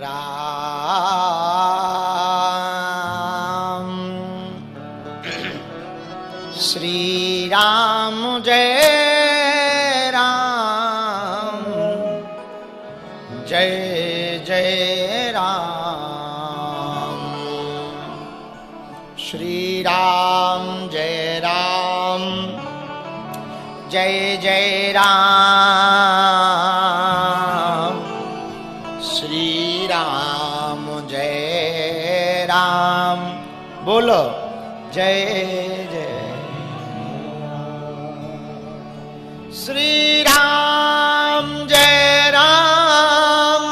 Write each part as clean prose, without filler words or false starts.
राम। श्री राम जय राम, जय जय राम। श्री राम जय राम, जय जय राम। श्री राम जय राम, बोलो जय जय। श्री राम जय राम,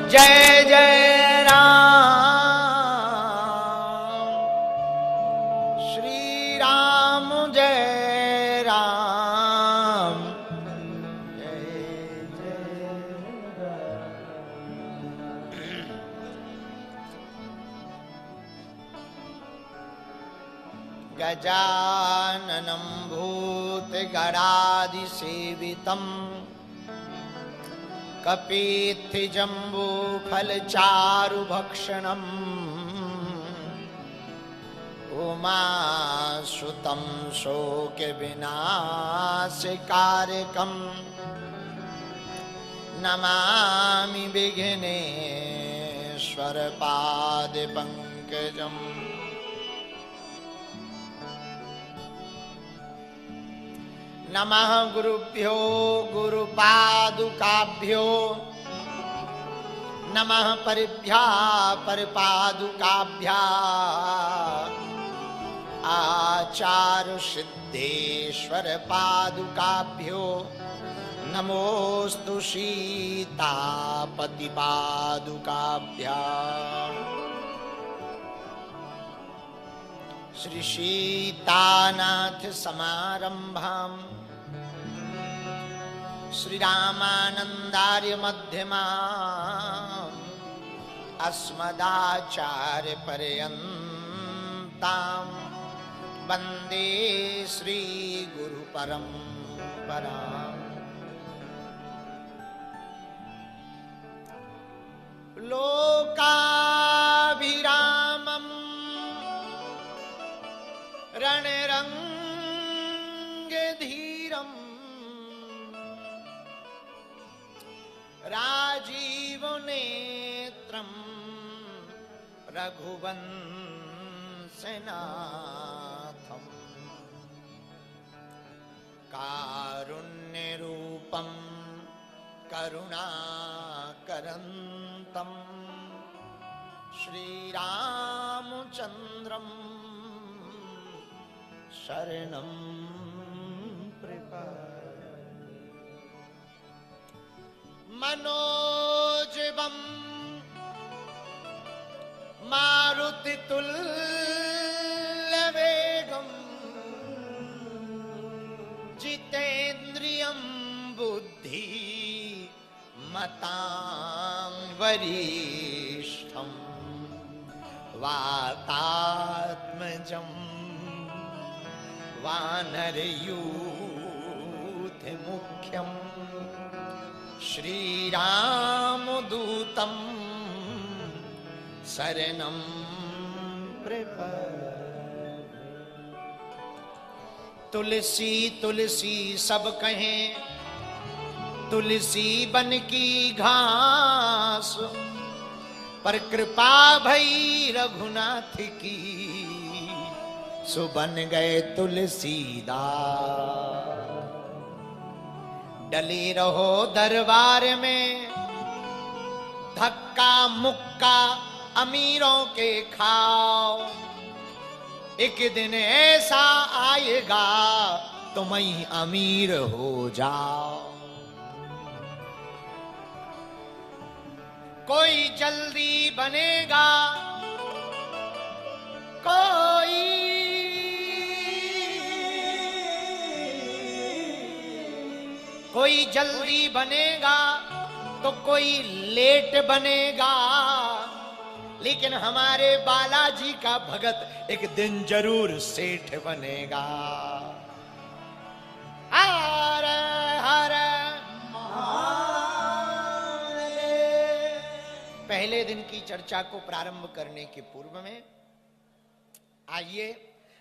जय जय राम। श्री राम जय राम, जय जय राम। गजाननं भूतगणादिसेवितम् कपित्थजम्बूफलचारुभक्षणम् उमासुतं शोकविनाशकारकम् नमामि विघ्नेश्वरपादपङ्कजम्। नमः गुरुभ्यो गुरुपादुकाभ्यो, नमः परिभ्या परपादुकाभ्या। आचार्य सिद्धेश्वर पादुकाभ्यो नमोस्तु सीतापति पादुकाभ्या। श्री सीतानाथ समारंभाम् श्री रामानंदार्य मध्यमाम् अस्मदाचार्य पर्यन्ताम् वन्दे श्री गुरु परम्पराम्। लोकाभिरामम् रणरंगधीरम् राजीवनेत्रम् रघुवंशनाथम् कारुण्यरूपं करुणाकरन्तम् श्रीरामचन्द्रम् शरणं प्रपद्ये। मनोजवं मारुतितुल्यवेगं जितेन्द्रियं बुद्धिमतां वरिष्ठं वातात्मजं वानरयूथमुख्यं श्रीरामदूतं शरणं प्रपद्ये। तुलसी तुलसी सब कहें, तुलसी बन की घास, पर कृपा भई रघुनाथ की, सो बन गए तुलसीदास। डले रहो दरबार में, धक्का मुक्का अमीरों के खाओ, एक दिन ऐसा आएगा तुम ही अमीर हो जाओ। कोई जल्दी बनेगा, कोई जल्दी बनेगा तो कोई लेट बनेगा, लेकिन हमारे बालाजी का भगत एक दिन जरूर सेठ बनेगा। हर हर महादेव। पहले दिन की चर्चा को प्रारंभ करने के पूर्व में आइए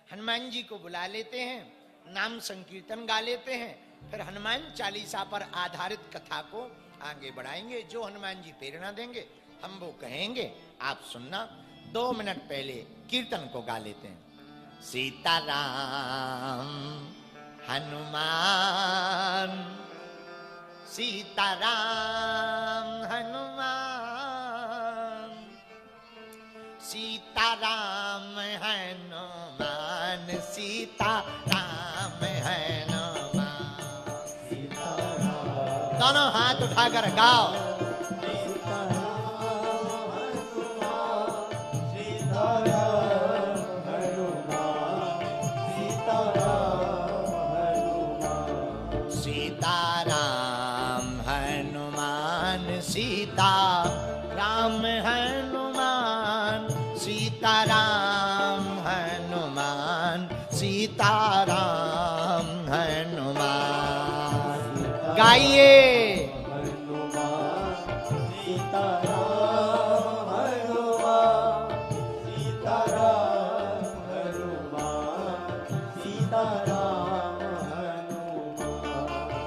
हनुमान जी को बुला लेते हैं, नाम संकीर्तन गा लेते हैं, फिर हनुमान चालीसा पर आधारित कथा को आगे बढ़ाएंगे। जो हनुमान जी प्रेरणा देंगे हम वो कहेंगे, आप सुनना। 2 मिनट पहले कीर्तन को गा लेते हैं। सीताराम हनुमान, सीताराम हनुमान, सीताराम हनुमान, सीताराम हनुमान। दोनों हाथ उठाकर गाओ। सीता राम हनुमान, सीताराम हनुमान, सीताराम हनुमान। गाइए।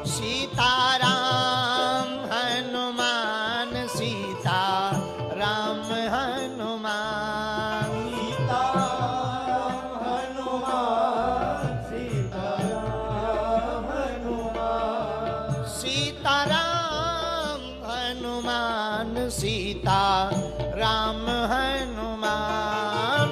सीता राम हनुमान, सीता राम हनुमान, सीता राम हनुमान, सीता राम हनुमान, सीता राम हनुमान,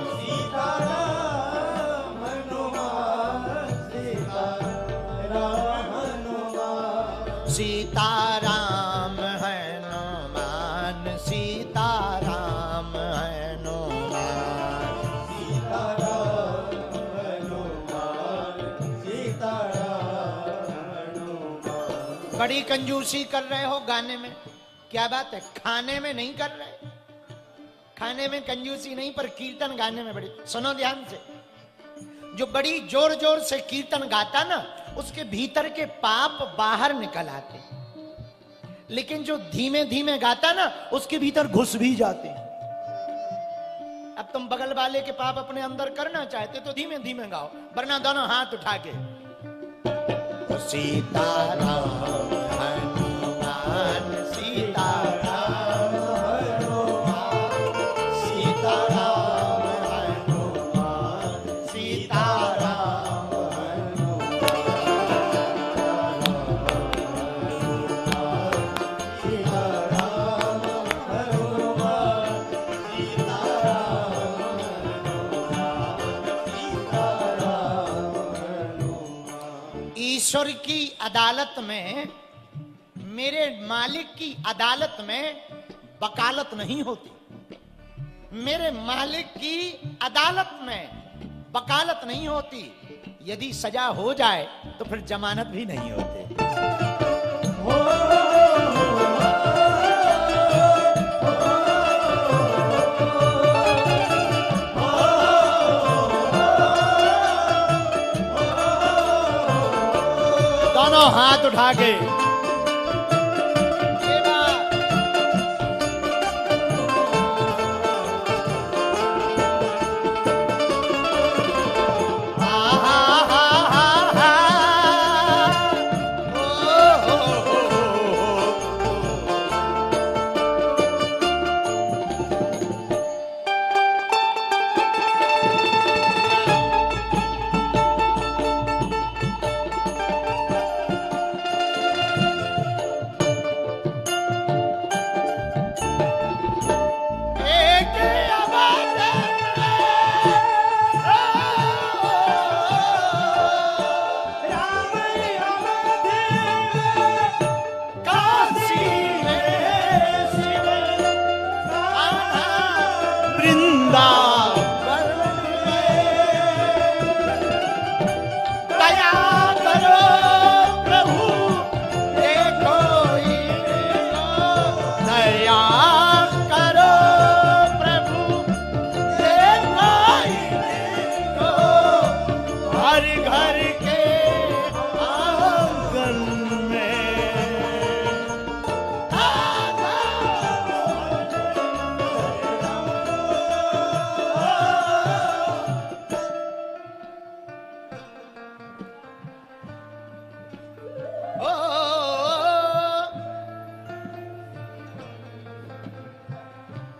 सीता राम हनुमान, सीता राम हनुमान। बड़ी कंजूसी कर रहे हो गाने में, क्या बात है? खाने में नहीं कर रहे, खाने में कंजूसी नहीं, पर कीर्तन गाने में बड़ी। सुनो ध्यान से, जो बड़ी जोर जोर से कीर्तन गाता ना, उसके भीतर के पाप बाहर निकल आते, लेकिन जो धीमे धीमे गाता ना, उसके भीतर घुस भी जाते। अब तुम बगल वाले के पाप अपने अंदर करना चाहते तो धीमे धीमे गाओ, वरना दोनों हाथ उठा के सीताराम हनुमान, सीताराम हनुमान, सीताराम हनुमान, सीताराम हनुमान, सीताराम हनुमान, सीताराम। ईश्वर की अदालत में, मेरे मालिक की अदालत में वकालत नहीं होती। मेरे मालिक की अदालत में वकालत नहीं होती। यदि सजा हो जाए तो फिर जमानत भी नहीं होती। दोनों हाथ उठा के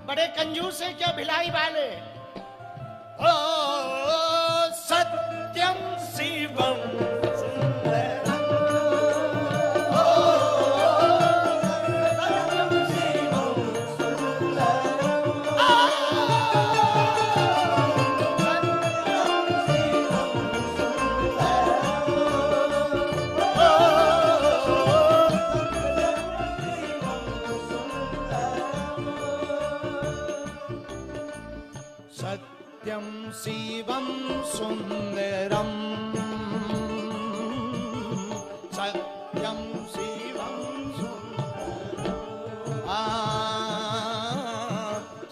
बड़े कंजूस है क्या भिलाई वाले? ओ सत्यम शिवम सुंदरम, ओ सत्यम शिवम सुंदरम, सत्यम शिवम सुंदरम, सत्यम शिवम सुंदरम,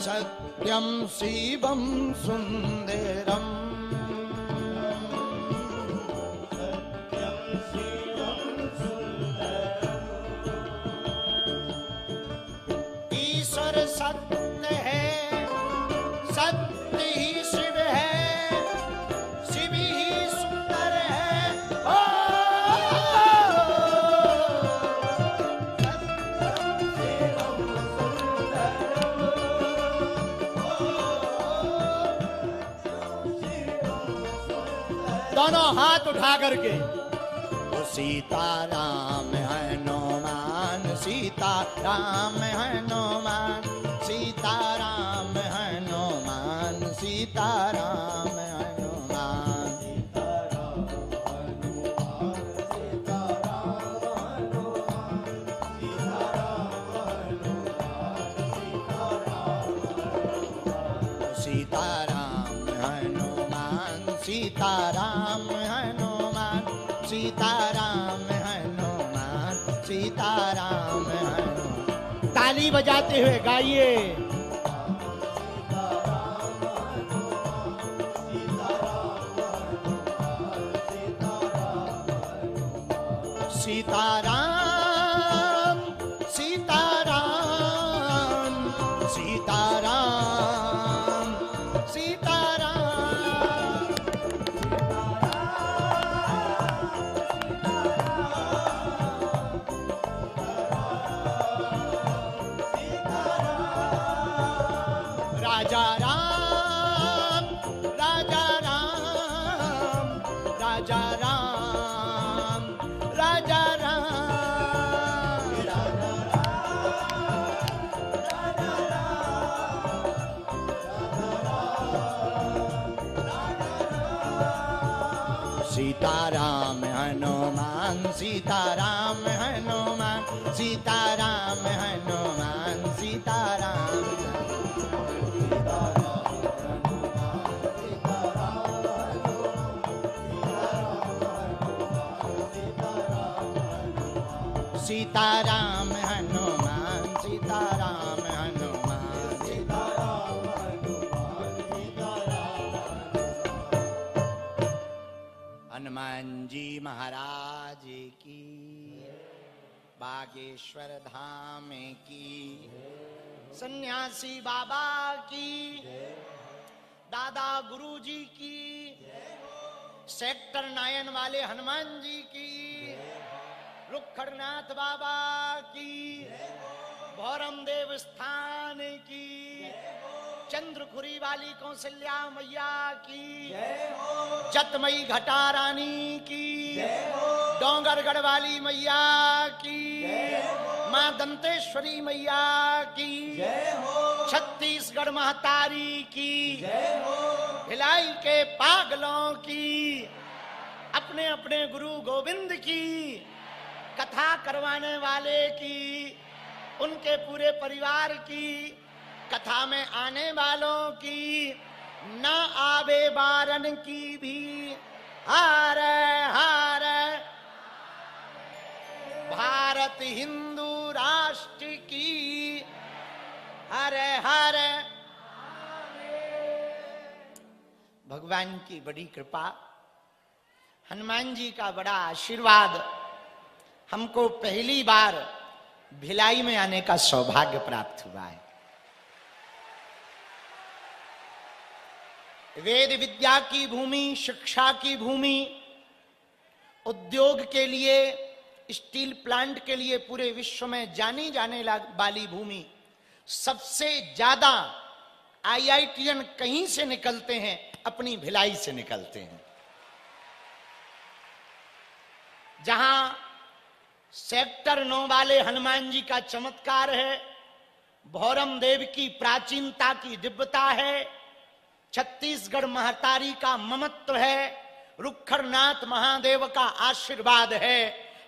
सत्यम शिवम सुंदरम, सत्यम शिवम सुंदरम। ईश्वर सत्य है, सत्य ही शिव है, शिव ही सुंदर है। ओ दोनों हाथ उठा करके वो सीताराम है हनुमान, सीताराम है हनुमान, सीताराम है हनुमान, सीताराम है हनुमान, सीताराम हनुमान, सीताराम हनुमान, सीताराम हनुमान, सीताराम हनुमान। ताली बजाते हुए गाइए। सीताराम सीताराम सीताराम सीताराम, राजा राम, राजा राम, राजा राम, राजा राम, सीताराम हनुमान, सीताराम हनुमान, सीताराम हनुमान, सीताराम, सीताराम हनुमान, सीताराम हनुमान, सीताराम हनुमान, सीताराम। हनुमान जी महाराज की, बागेश्वर धाम की, सन्यासी बाबा की, दादा गुरु जी की, सेक्टर 9 वाले हनुमान जी की, रुखड़नाथ बाबा की, भौरम देव स्थान की, चंद्रखुरी वाली कौशल्या मैया की, जतमई घटा रानी की, डोंगरगढ़ वाली मैया की, मां दंतेश्वरी मैया की, छत्तीसगढ़ महतारी की, भिलाई के पागलों की, अपने अपने गुरु गोविंद की, कथा करवाने वाले की, उनके पूरे परिवार की, कथा में आने वालों की, न आवे बारन की भी हार हार। भारत हिंदू राष्ट्र की हर हर। भगवान की बड़ी कृपा, हनुमान जी का बड़ा आशीर्वाद, हमको पहली बार भिलाई में आने का सौभाग्य प्राप्त हुआ है। वेद विद्या की भूमि, शिक्षा की भूमि, उद्योग के लिए, स्टील प्लांट के लिए पूरे विश्व में जानी जाने वाली भूमि, सबसे ज्यादा IITian कहीं से निकलते हैं? अपनी भिलाई से निकलते हैं। जहां सेक्टर 9 वाले हनुमान जी का चमत्कार है, भौरम देव की प्राचीनता की दिव्यता है, छत्तीसगढ़ महतारी का ममत्व है, रुखरनाथ महादेव का आशीर्वाद है,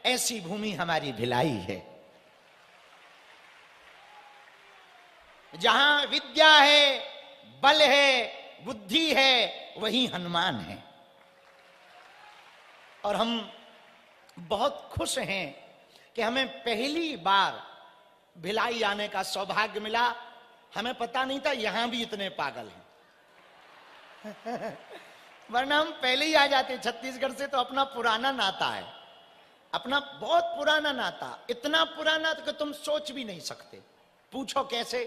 ऐसी भूमि हमारी भिलाई है। जहां विद्या है, बल है, बुद्धि है, वही हनुमान है। और हम बहुत खुश हैं कि हमें पहली बार भिलाई आने का सौभाग्य मिला। हमें पता नहीं था यहां भी इतने पागल हैं। वरना हम पहले ही आ जाते। छत्तीसगढ़ से तो अपना पुराना नाता है, अपना बहुत पुराना नाता, इतना पुराना कि तुम सोच भी नहीं सकते। पूछो कैसे?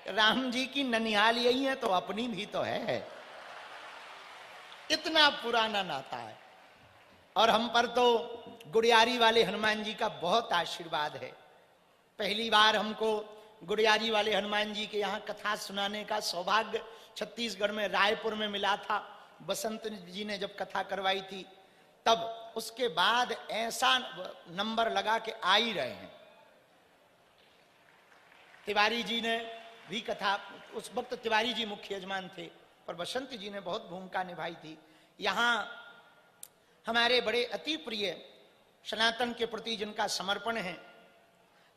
राम जी की ननिहाल यही है तो अपनी भी तो है, इतना पुराना नाता है। और हम पर तो गुड़ियारी वाले हनुमान जी का बहुत आशीर्वाद है। पहली बार हमको गुड़ियारी वाले हनुमान जी के यहाँ कथा सुनाने का सौभाग्य छत्तीसगढ़ में रायपुर में मिला था। बसंत जी ने जब कथा करवाई थी, तब उसके बाद ऐसा नंबर लगा के आ ही रहे हैं। तिवारी जी ने भी कथा, उस वक्त तिवारी जी मुख्य यजमान थे, पर बसंत जी ने बहुत भूमिका निभाई थी। यहाँ हमारे बड़े अति प्रिय सनातन के प्रति जिनका समर्पण है,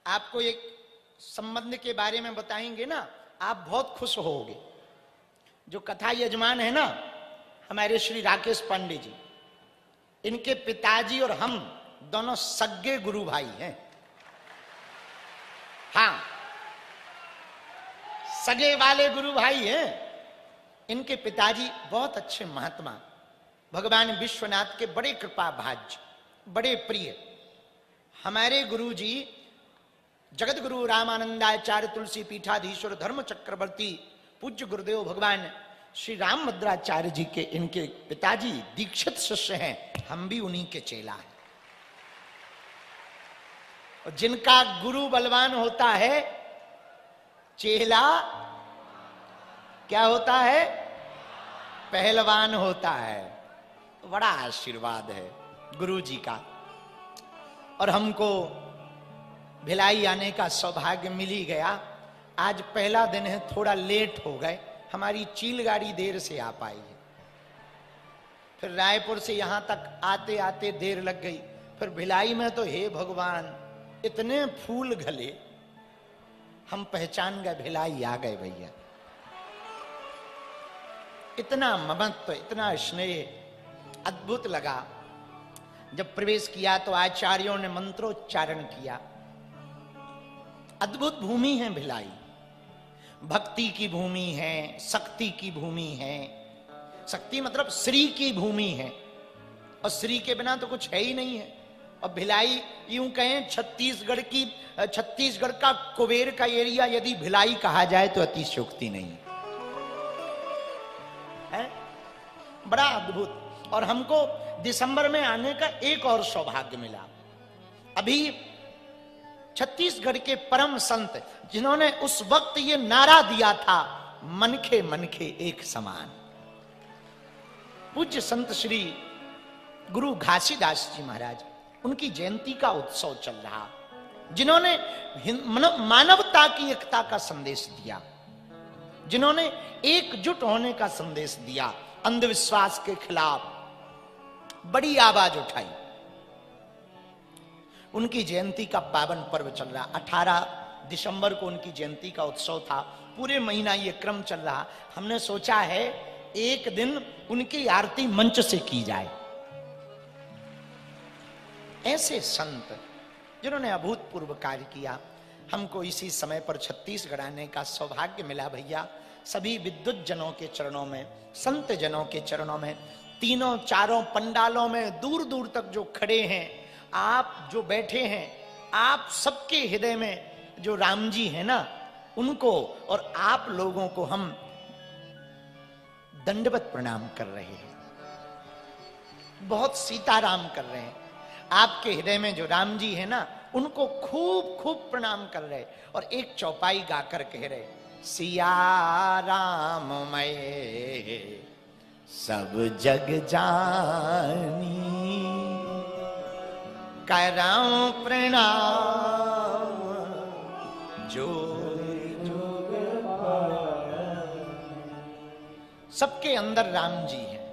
आपको एक संबंध के बारे में बताएंगे ना, आप बहुत खुश होगे। जो कथा यजमान है ना, हमारे श्री राकेश पांडे जी, इनके पिताजी और हम दोनों सगे गुरु भाई हैं। हाँ, सगे वाले गुरु भाई हैं। इनके पिताजी बहुत अच्छे महात्मा, भगवान विश्वनाथ के बड़े कृपा भाज्य, बड़े प्रिय। हमारे गुरु जी जगत गुरु रामानंदाचार्य तुलसी पीठाधीश्वर धर्म चक्रवर्ती पूज्य गुरुदेव भगवान श्री राम भद्राचार्य जी के इनके पिताजी दीक्षित शिष्य हैं। हम भी उन्हीं के चेला हैं। और जिनका गुरु बलवान होता है, चेला क्या होता है? पहलवान होता है। बड़ा आशीर्वाद है गुरु जी का। और हमको भिलाई आने का सौभाग्य मिल ही गया। आज पहला दिन है, थोड़ा लेट हो गए, हमारी चील गाड़ी देर से आ पाई है। फिर रायपुर से यहां तक आते आते देर लग गई। फिर भिलाई में तो हे भगवान, इतने फूल गले, हम पहचान गए भिलाई आ गए भैया। इतना ममत्व, इतना स्नेह, अद्भुत लगा। जब प्रवेश किया तो आचार्यों ने मंत्रोच्चारण किया। अद्भुत भूमि है भिलाई, भक्ति की भूमि है, शक्ति की भूमि है। शक्ति मतलब श्री की भूमि है, और श्री के बिना तो कुछ है ही नहीं है। और भिलाई यूं कहें छत्तीसगढ़ का कुबेर का एरिया यदि भिलाई कहा जाए तो अतिशयोक्ति नहीं है। बड़ा अद्भुत। और हमको दिसंबर में आने का एक और सौभाग्य मिला। अभी छत्तीसगढ़ के परम संत जिन्होंने उस वक्त ये नारा दिया था, मनखे मनखे एक समान, पूज्य संत श्री गुरु घासीदास जी महाराज, उनकी जयंती का उत्सव चल रहा। जिन्होंने मानवता की एकता का संदेश दिया, जिन्होंने एकजुट होने का संदेश दिया, अंधविश्वास के खिलाफ बड़ी आवाज उठाई, उनकी जयंती का पावन पर्व चल रहा। 18 दिसंबर को उनकी जयंती का उत्सव था। पूरे महीना ये क्रम चल रहा। हमने सोचा है एक दिन उनकी आरती मंच से की जाए। ऐसे संत जिन्होंने अभूतपूर्व कार्य किया, हमको इसी समय पर छत्तीसगढ़ आने का सौभाग्य मिला भैया। सभी विद्युत जनों के चरणों में, संत जनों के चरणों में, तीनों चारों पंडालों में दूर दूर तक जो खड़े हैं, आप जो बैठे हैं, आप सबके हृदय में जो राम जी है ना, उनको और आप लोगों को हम दंडवत प्रणाम कर रहे हैं। बहुत सीताराम कर रहे हैं। आपके हृदय में जो राम जी है ना, उनको खूब खूब प्रणाम कर रहे और एक चौपाई गाकर कह रहे, सिया राम मैं सब जग जानी, कराऊं प्रणाम जो सबके अंदर राम जी हैं,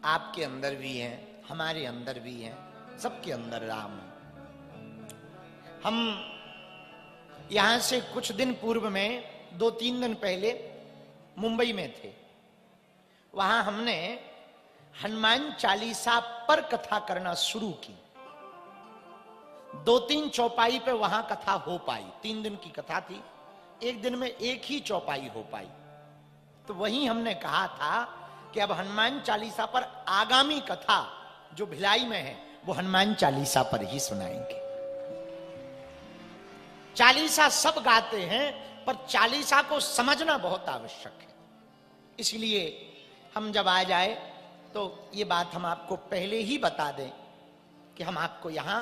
आपके अंदर भी हैं, हमारे अंदर भी हैं, सबके अंदर राम है। हम यहां से कुछ दिन पूर्व में 2-3 दिन पहले मुंबई में थे। वहां हमने हनुमान चालीसा पर कथा करना शुरू की। 2-3 चौपाई पे वहां कथा हो पाई। 3 दिन की कथा थी, एक दिन में एक ही चौपाई हो पाई। तो वहीं हमने कहा था कि अब हनुमान चालीसा पर आगामी कथा जो भिलाई में है वो हनुमान चालीसा पर ही सुनाएंगे। चालीसा सब गाते हैं पर चालीसा को समझना बहुत आवश्यक है। इसलिए हम जब आ जाए तो ये बात हम आपको पहले ही बता दें कि हम आपको यहां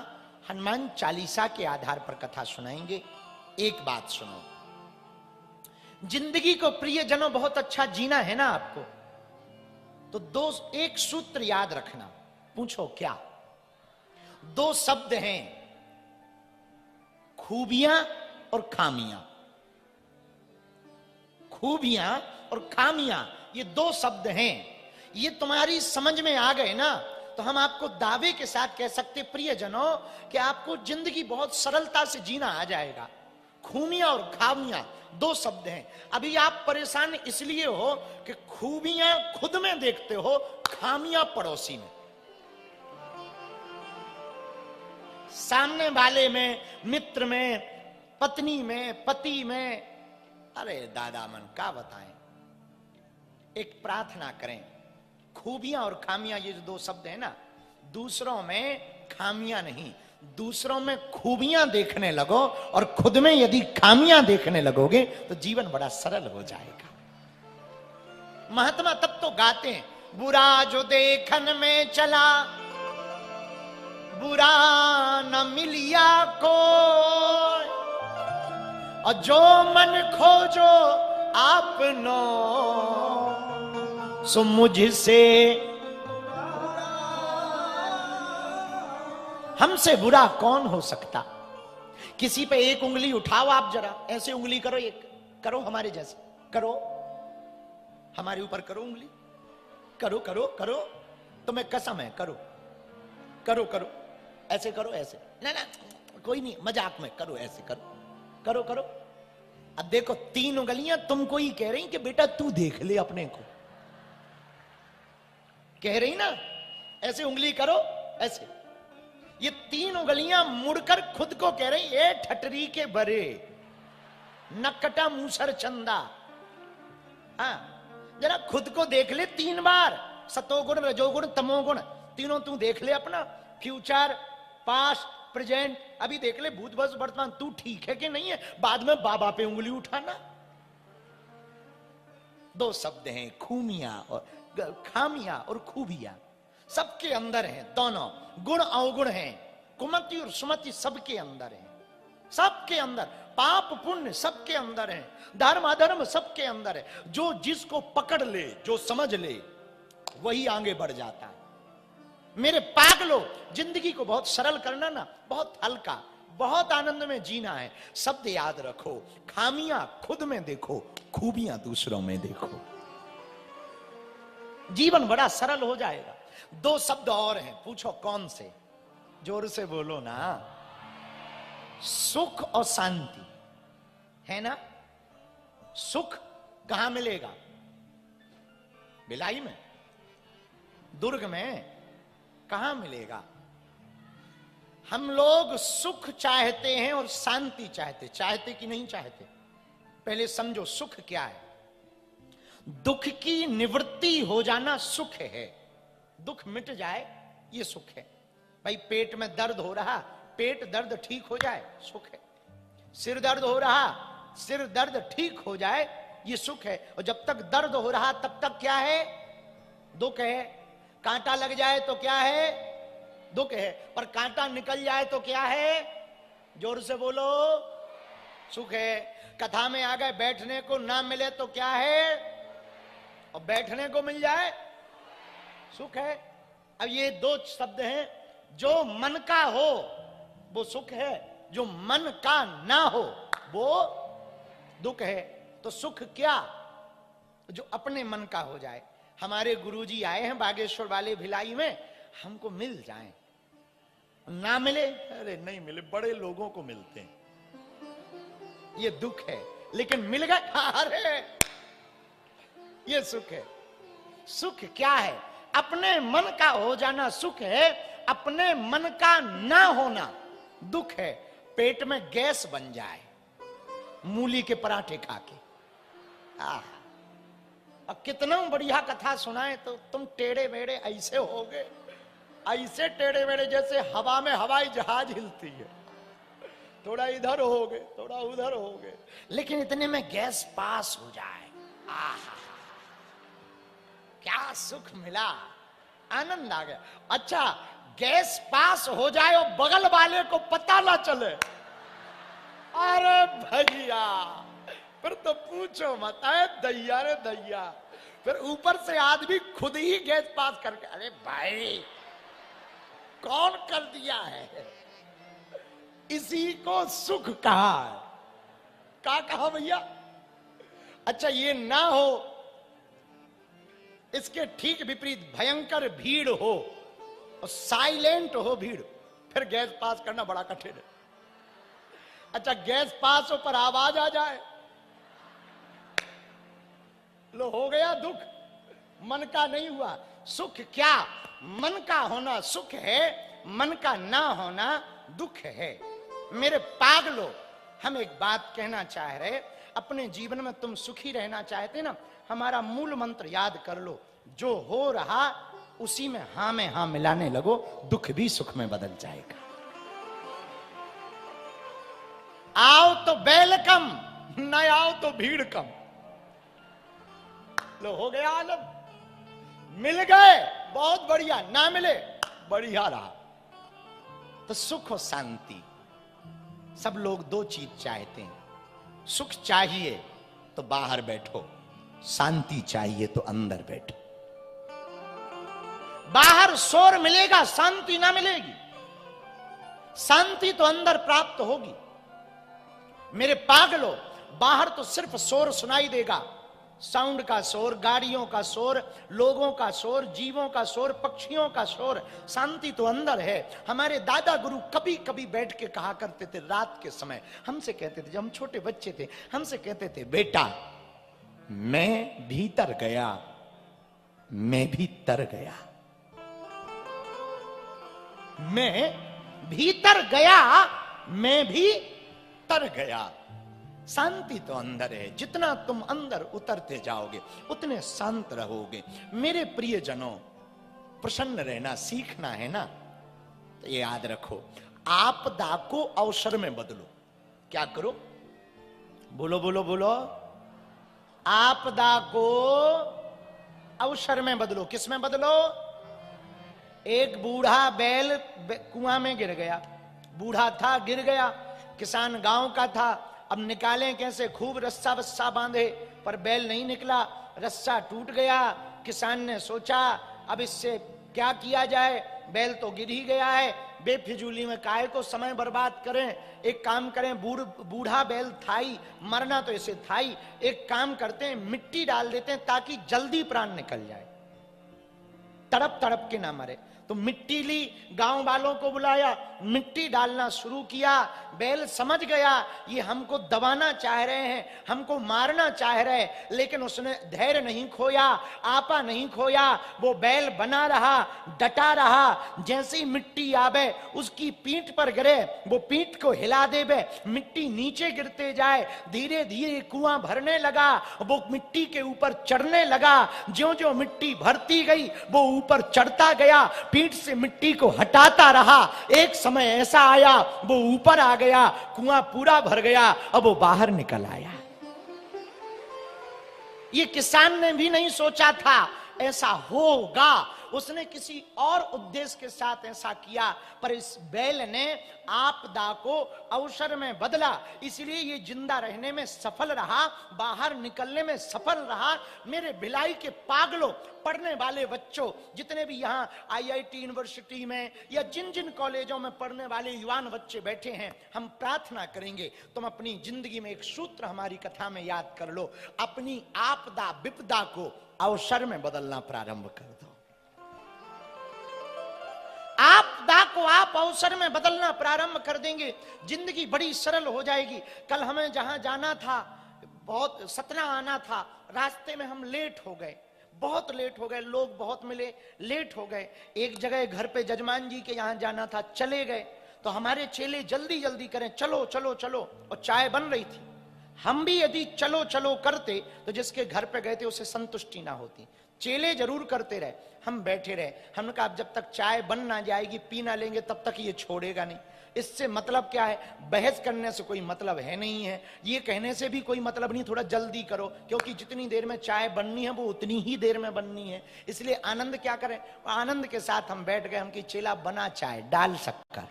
हनुमान चालीसा के आधार पर कथा सुनाएंगे। एक बात सुनो, जिंदगी को प्रियजनों बहुत अच्छा जीना है ना आपको, तो एक सूत्र याद रखना। पूछो क्या? 2 शब्द हैं, खूबियां और खामियां। खूबियां और खामियां, ये 2 शब्द हैं। ये तुम्हारी समझ में आ गए ना तो हम आपको दावे के साथ कह सकते प्रियजनों कि आपको जिंदगी बहुत सरलता से जीना आ जाएगा। खूबियां और खामियां 2 शब्द हैं। अभी आप परेशान इसलिए हो कि खूबियां खुद में देखते हो, खामियां पड़ोसी में, सामने वाले में, मित्र में, पत्नी में, पति में। अरे दादा मन क्या बताएं। एक प्रार्थना करें, खूबियां और खामियां ये जो 2 शब्द है ना, दूसरों में खामियां नहीं, दूसरों में खूबियां देखने लगो और खुद में यदि खामियां देखने लगोगे तो जीवन बड़ा सरल हो जाएगा। महात्मा तब तो गाते हैं, बुरा जो देखन में चला बुरा न मिलिया को, और जो मन खोजो आपनो सो मुझसे हमसे बुरा कौन हो सकता। किसी पे एक उंगली उठाओ आप, जरा ऐसे उंगली करो, एक करो हमारे जैसे, करो हमारे ऊपर करो उंगली, करो करो करो, तुम्हें कसम है, करो करो करो, ऐसे करो, ऐसे ना ना कोई नहीं, मजाक में करो, ऐसे करो करो करो। अब देखो 3 उंगलियां तुमको ही कह रही कि बेटा तू देख ले अपने को, कह रही ना ऐसे उंगली करो, ऐसे। ये 3 उंगलियां मुड़कर खुद को कह रही, ए ठटरी के बरे नकटा मूसर चंदा। हाँ, जरा खुद को देख ले 3 बार, सतोगुण रजोगुण तमोगुण तीनों तू देख ले अपना, फ्यूचर पास्ट प्रेजेंट, अभी देख ले भूत भविष्य वर्तमान, तू ठीक है कि नहीं है, बाद में बाबा पे उंगली उठाना। 2 शब्द हैं, खूमियां और खामियां और खूबियां, सबके अंदर हैं दोनों। गुण अवगुण हैं, कुमति और सुमति सबके अंदर है, सबके अंदर। पाप पुण्य सबके अंदर है, धर्म अधर्म सबके अंदर है। जो जिसको पकड़ ले, जो समझ ले, वही आगे बढ़ जाता है। मेरे पागलों, जिंदगी को बहुत सरल करना ना, बहुत हल्का, बहुत आनंद में जीना है। शब्द याद रखो, खामियां खुद में देखो, खूबियां दूसरों में देखो, जीवन बड़ा सरल हो जाएगा। 2 शब्द और हैं, पूछो कौन से? जोर से बोलो ना। सुख और शांति है ना। सुख कहां मिलेगा? भिलाई में, दुर्ग में कहां मिलेगा? हम लोग सुख चाहते हैं और शांति चाहते, चाहते कि नहीं चाहते? पहले समझो सुख क्या है। दुख की निवृत्ति हो जाना सुख है, दुख मिट जाए ये सुख है। भाई पेट में दर्द हो रहा, पेट दर्द ठीक हो जाए सुख है। सिर दर्द हो रहा, सिर दर्द ठीक हो जाए ये सुख है। और जब तक दर्द हो रहा तब तक क्या है? दुख है। कांटा लग जाए तो क्या है? दुख है। पर कांटा निकल जाए तो क्या है? जोर से बोलो, सुख है। कथा में आ गए, बैठने को ना मिले तो क्या है? और बैठने को मिल जाए सुख है। अब ये दो शब्द हैं, जो मन का हो वो सुख है, जो मन का ना हो वो दुख है। तो सुख क्या? जो अपने मन का हो जाए। हमारे गुरुजी आए हैं बागेश्वर वाले भिलाई में, हमको मिल जाएं। ना मिले, अरे नहीं मिले, बड़े लोगों को मिलते हैं, ये दुख है। लेकिन मिल गए, अरे ये सुख है। सुख क्या है? अपने मन का हो जाना सुख है, अपने मन का ना होना दुख है। पेट में गैस बन जाए मूली के पराठे खा के, और कितना बढ़िया कथा सुनाए तो तुम टेढ़े मेढ़े ऐसे होगे, ऐसे टेढ़े मेढ़े जैसे हवा में हवाई जहाज हिलती है, थोड़ा इधर होगे थोड़ा उधर होगे, लेकिन इतने में गैस पास हो जाए, आहा क्या सुख मिला, आनंद आ गया। अच्छा, गैस पास हो जाए और बगल वाले को पता ना चले, अरे भैया फिर तो पूछो मत, है दैया रे दैया। फिर ऊपर से आदमी खुद ही गैस पास करके, अरे भाई कौन कर दिया है? इसी को सुख कहा है। क्या कहा भैया? अच्छा, ये ना हो, इसके ठीक विपरीत भयंकर भीड़ हो और साइलेंट हो भीड़, फिर गैस पास करना बड़ा कठिन है। अच्छा, गैस पास हो पर आवाज आ जाए, लो हो गया दुख, मन का नहीं हुआ। सुख क्या? मन का होना सुख है, मन का ना होना दुख है। मेरे पागलो, हम एक बात कहना चाह रहे, अपने जीवन में तुम सुखी रहना चाहते ना, हमारा मूल मंत्र याद कर लो, जो हो रहा उसी में हां में हां मिलाने लगो, दुख भी सुख में बदल जाएगा। आओ तो बैल कम, न आओ तो भीड़ कम। लो हो गया आलम, मिल गए बहुत बढ़िया, ना मिले बढ़िया रहा। तो सुख और शांति, सब लोग दो चीज चाहते हैं। सुख चाहिए तो बाहर बैठो, शांति चाहिए तो अंदर बैठो। बाहर शोर मिलेगा, शांति ना मिलेगी। शांति तो अंदर प्राप्त होगी। मेरे पागलों, बाहर तो सिर्फ शोर सुनाई देगा, साउंड का शोर, गाड़ियों का शोर, लोगों का शोर, जीवों का शोर, पक्षियों का शोर। शांति तो अंदर है। हमारे दादा गुरु कभी कभी बैठ के कहा करते थे, रात के समय हमसे कहते थे, जब हम छोटे बच्चे थे, हमसे कहते थे, बेटा मैं भीतर गया, मैं भी तर गया। मैं भीतर गया, मैं भी तर गया। शांति तो अंदर है। जितना तुम अंदर उतरते जाओगे उतने शांत रहोगे। मेरे प्रियजनों, प्रसन्न रहना सीखना है ना, तो ये याद रखो, आपदा को अवसर में बदलो। क्या करो? बोलो बोलो बोलो। आपदा को अवसर में बदलो। किस में बदलो? एक बूढ़ा बैल कुआं में गिर गया, बूढ़ा था, गिर गया, किसान गांव का था, अब निकालें कैसे? खूब रस्सा वस्सा बांधे पर बैल नहीं निकला, रस्सा टूट गया। किसान ने सोचा अब इससे क्या किया जाए, बैल तो गिर ही गया है, बेफिजूली में काहे को समय बर्बाद करें, एक काम करें, बूढ़ा बैल था ही, मरना तो इसे था ही, एक काम करते हैं, मिट्टी डाल देते हैं ताकि जल्दी प्राण निकल जाए, तड़प तड़प के ना मरे। तो मिट्टी ली, गांव वालों को बुलाया, मिट्टी डालना शुरू किया। बैल समझ गया ये हमको दबाना चाह रहे हैं, हमको मारना चाह रहे हैं, लेकिन उसने धैर्य नहीं खोया, आपा नहीं खोया। वो बैल बना रहा, डटा रहा। जैसे ही मिट्टी आवे उसकी पीठ पर गिरे, वो पीठ को हिला देवे, मिट्टी नीचे गिरते जाए, धीरे धीरे कुआं भरने लगा, वो मिट्टी के ऊपर चढ़ने लगा। ज्यों ज्यों मिट्टी भरती गई वो ऊपर चढ़ता गया, पीठ से मिट्टी को हटाता रहा। एक समय ऐसा आया वो ऊपर आ गया, कुआं पूरा भर गया, अब वो बाहर निकल आया। ये किसान ने भी नहीं सोचा था ऐसा होगा। उसने किसी और उद्देश्य के साथ ऐसा किया, पर इस बैल ने आपदा को अवसर में बदला, इसलिए ये जिंदा रहने में सफल रहा, बाहर निकलने में सफल रहा। मेरे भिलाई के पागलों, पढ़ने वाले बच्चों, जितने भी यहाँ आईआईटी यूनिवर्सिटी में या जिन जिन कॉलेजों में पढ़ने वाले युवान बच्चे बैठे हैं, हम प्रार्थना करेंगे तुम अपनी जिंदगी में एक सूत्र हमारी कथा में याद कर लो, अपनी आपदा विपदा को अवसर में बदलना प्रारंभ कर दो। आपदा को आप अवसर में बदलना प्रारंभ कर देंगे, जिंदगी बड़ी सरल हो जाएगी। कल हमें जहां जाना था, बहुत सतना आना था, रास्ते में हम लेट हो गए, बहुत लेट हो गए, लोग बहुत मिले, लेट हो गए। एक जगह घर पे जजमान जी के यहां जाना था, चले गए, तो हमारे चेले जल्दी जल्दी करें, चलो चलो चलो, और चाय बन रही थी। हम भी यदि चलो चलो करते तो जिसके घर पे गए थे उसे संतुष्टि ना होती। चेले जरूर करते रहे, हम बैठे रहे। हमने कहा जब तक चाय बन ना जाएगी, पी ना लेंगे, तब तक ये छोड़ेगा नहीं। इससे मतलब क्या है? बहस करने से कोई मतलब है नहीं है, ये कहने से भी कोई मतलब नहीं, थोड़ा जल्दी करो, क्योंकि जितनी देर में चाय बननी है वो उतनी ही देर में बननी है। इसलिए आनंद क्या करें, आनंद के साथ हम बैठ गए। हम की चेला बना चाय, डाल शक्कर,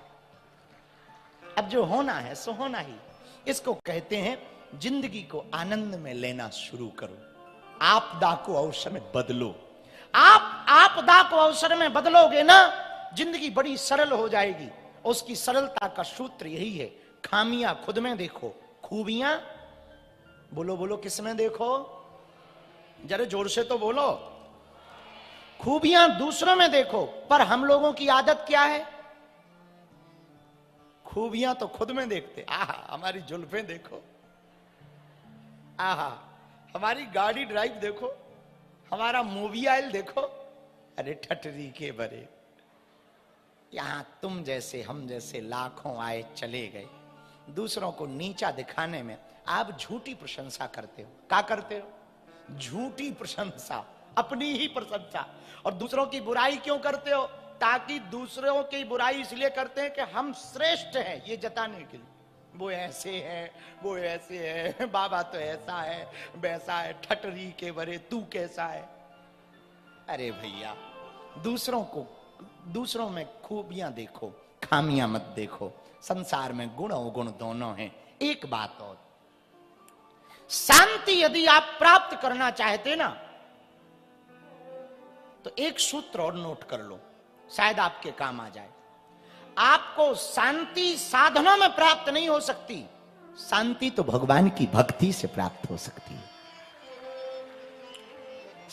अब जो होना है सो होना ही। इसको कहते हैं जिंदगी को आनंद में लेना शुरू करो, आपदा को अवसर में बदलो। आप आपदा को अवसर में बदलोगे ना, जिंदगी बड़ी सरल हो जाएगी। उसकी सरलता का सूत्र यही है, खामियां खुद में देखो, खूबियां बोलो बोलो किसमें देखो, जरा जोर से तो बोलो। खूबियां दूसरों में देखो, पर हम लोगों की आदत क्या है? खूबियां तो खुद में देखते। आहा हमारी जुल्फें देखो, आहा हमारी गाड़ी ड्राइव देखो, हमारा मोबाइल देखो। अरे ठटरी के बरे, यहां तुम जैसे हम जैसे लाखों आए चले गए। दूसरों को नीचा दिखाने में आप झूठी प्रशंसा करते हो। क्या करते हो? झूठी प्रशंसा, अपनी ही प्रशंसा। और दूसरों की बुराई क्यों करते हो? ताकि दूसरों की बुराई इसलिए करते हैं कि हम श्रेष्ठ हैं, ये जताने के लिए। वो ऐसे है, वो ऐसे है, बाबा तो ऐसा है, वैसा है, ठटरी के बरे तू कैसा है। अरे भैया, दूसरों में खूबियां देखो, खामियां मत देखो। संसार में गुण अवगुण दोनों हैं। एक बात और, शांति यदि आप प्राप्त करना चाहते ना, तो एक सूत्र और नोट कर लो, शायद आपके काम आ जाए। आपको शांति साधनों में प्राप्त नहीं हो सकती, शांति तो भगवान की भक्ति से प्राप्त हो सकती है।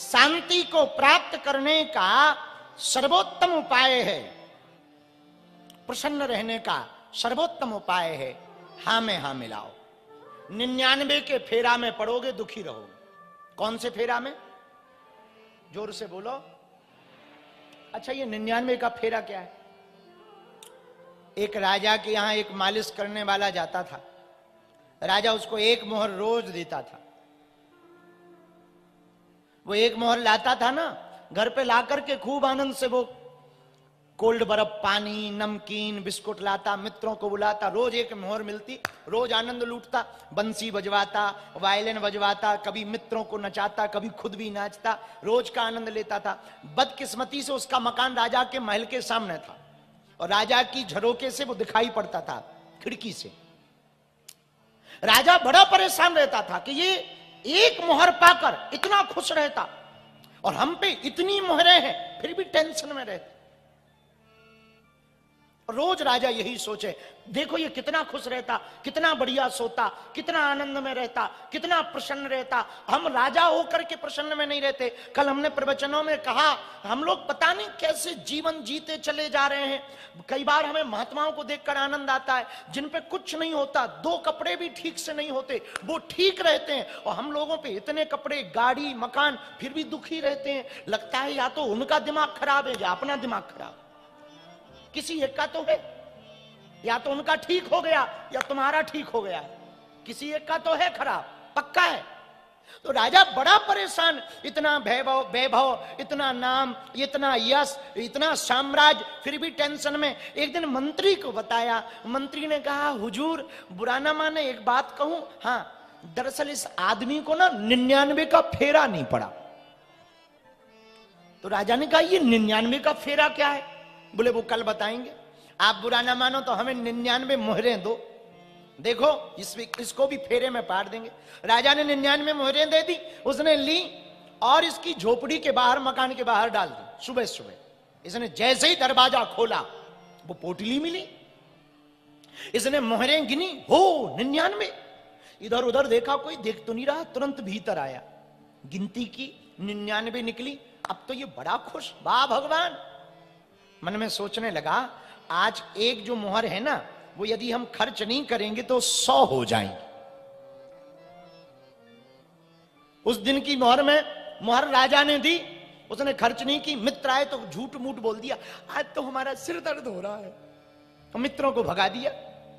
शांति को प्राप्त करने का सर्वोत्तम उपाय है, प्रसन्न रहने का सर्वोत्तम उपाय है, हां में हां मिलाओ। 99 के फेरा में पड़ोगे, दुखी रहोगे। कौन से फेरा में? जोर से बोलो। अच्छा, ये 99 का फेरा क्या है? एक राजा के यहां एक मालिश करने वाला जाता था, राजा उसको एक मोहर रोज देता था। वो एक मोहर लाता था ना, घर पे लाकर के खूब आनंद से वो कोल्ड बर्फ, पानी, नमकीन, बिस्कुट लाता, मित्रों को बुलाता, रोज एक मोहर मिलती, रोज आनंद लूटता, बंसी बजवाता, वायलिन बजवाता, कभी मित्रों को नचाता, कभी खुद भी नाचता, रोज का आनंद लेता था। बदकिस्मती से उसका मकान राजा के महल के सामने था और राजा की झरोके से वो दिखाई पड़ता था, खिड़की से। राजा बड़ा परेशान रहता था कि ये एक मोहर पाकर इतना खुश रहता और हम पे इतनी मोहरें हैं, फिर भी टेंशन में रहते। रोज राजा यही सोचे, देखो ये कितना खुश रहता, कितना बढ़िया सोता, कितना आनंद में रहता, कितना प्रसन्न रहता, हम राजा होकर के प्रसन्न में नहीं रहते। कल हमने प्रवचनों में कहा, हम लोग पता नहीं कैसे जीवन जीते चले जा रहे हैं। कई बार हमें महात्माओं को देखकर आनंद आता है, जिन पे कुछ नहीं होता, 2 कपड़े भी ठीक से नहीं होते, वो ठीक रहते हैं, और हम लोगों पे इतने कपड़े, गाड़ी, मकान, फिर भी दुखी रहते हैं। लगता है या तो उनका दिमाग खराब है या अपना दिमाग खराब, किसी एक का तो है। या तो उनका ठीक हो गया या तुम्हारा ठीक हो गया, किसी एक का तो है खराब, पक्का है। तो राजा बड़ा परेशान, इतना वैभव, इतना नाम, इतना यश, इतना साम्राज्य, फिर भी टेंशन में। एक दिन मंत्री को बताया, मंत्री ने कहा, हुजूर बुरा ना माने एक बात कहूं? हाँ, दरअसल इस आदमी को ना 99 का फेरा नहीं पड़ा। तो राजा ने कहा ये 99 का फेरा क्या है? बोले वो कल बताएंगे, आप बुरा ना मानो तो हमें 99 मोहरें दो, देखो इसको भी फेरे में पार देंगे। राजा ने 99 मोहरें दे दी, उसने ली और इसकी झोपड़ी के बाहर, मकान के बाहर डाल दी। सुबह सुबह इसने जैसे ही दरवाजा खोला वो पोटली मिली, इसने मोहरें गिनी, हो 99। इधर उधर देखा कोई देख तो नहीं रहा, तुरंत भीतर आया, गिनती की 99 निकली। अब तो ये बड़ा खुश, वाह भगवान, मन में सोचने लगा आज एक जो मोहर है ना वो यदि हम खर्च नहीं करेंगे तो 100 हो जाएंगे। उस दिन की मोहर राजा ने दी, उसने खर्च नहीं की। मित्र आए तो झूठ मूठ बोल दिया, आज तो हमारा सिर दर्द हो रहा है, तो मित्रों को भगा दिया,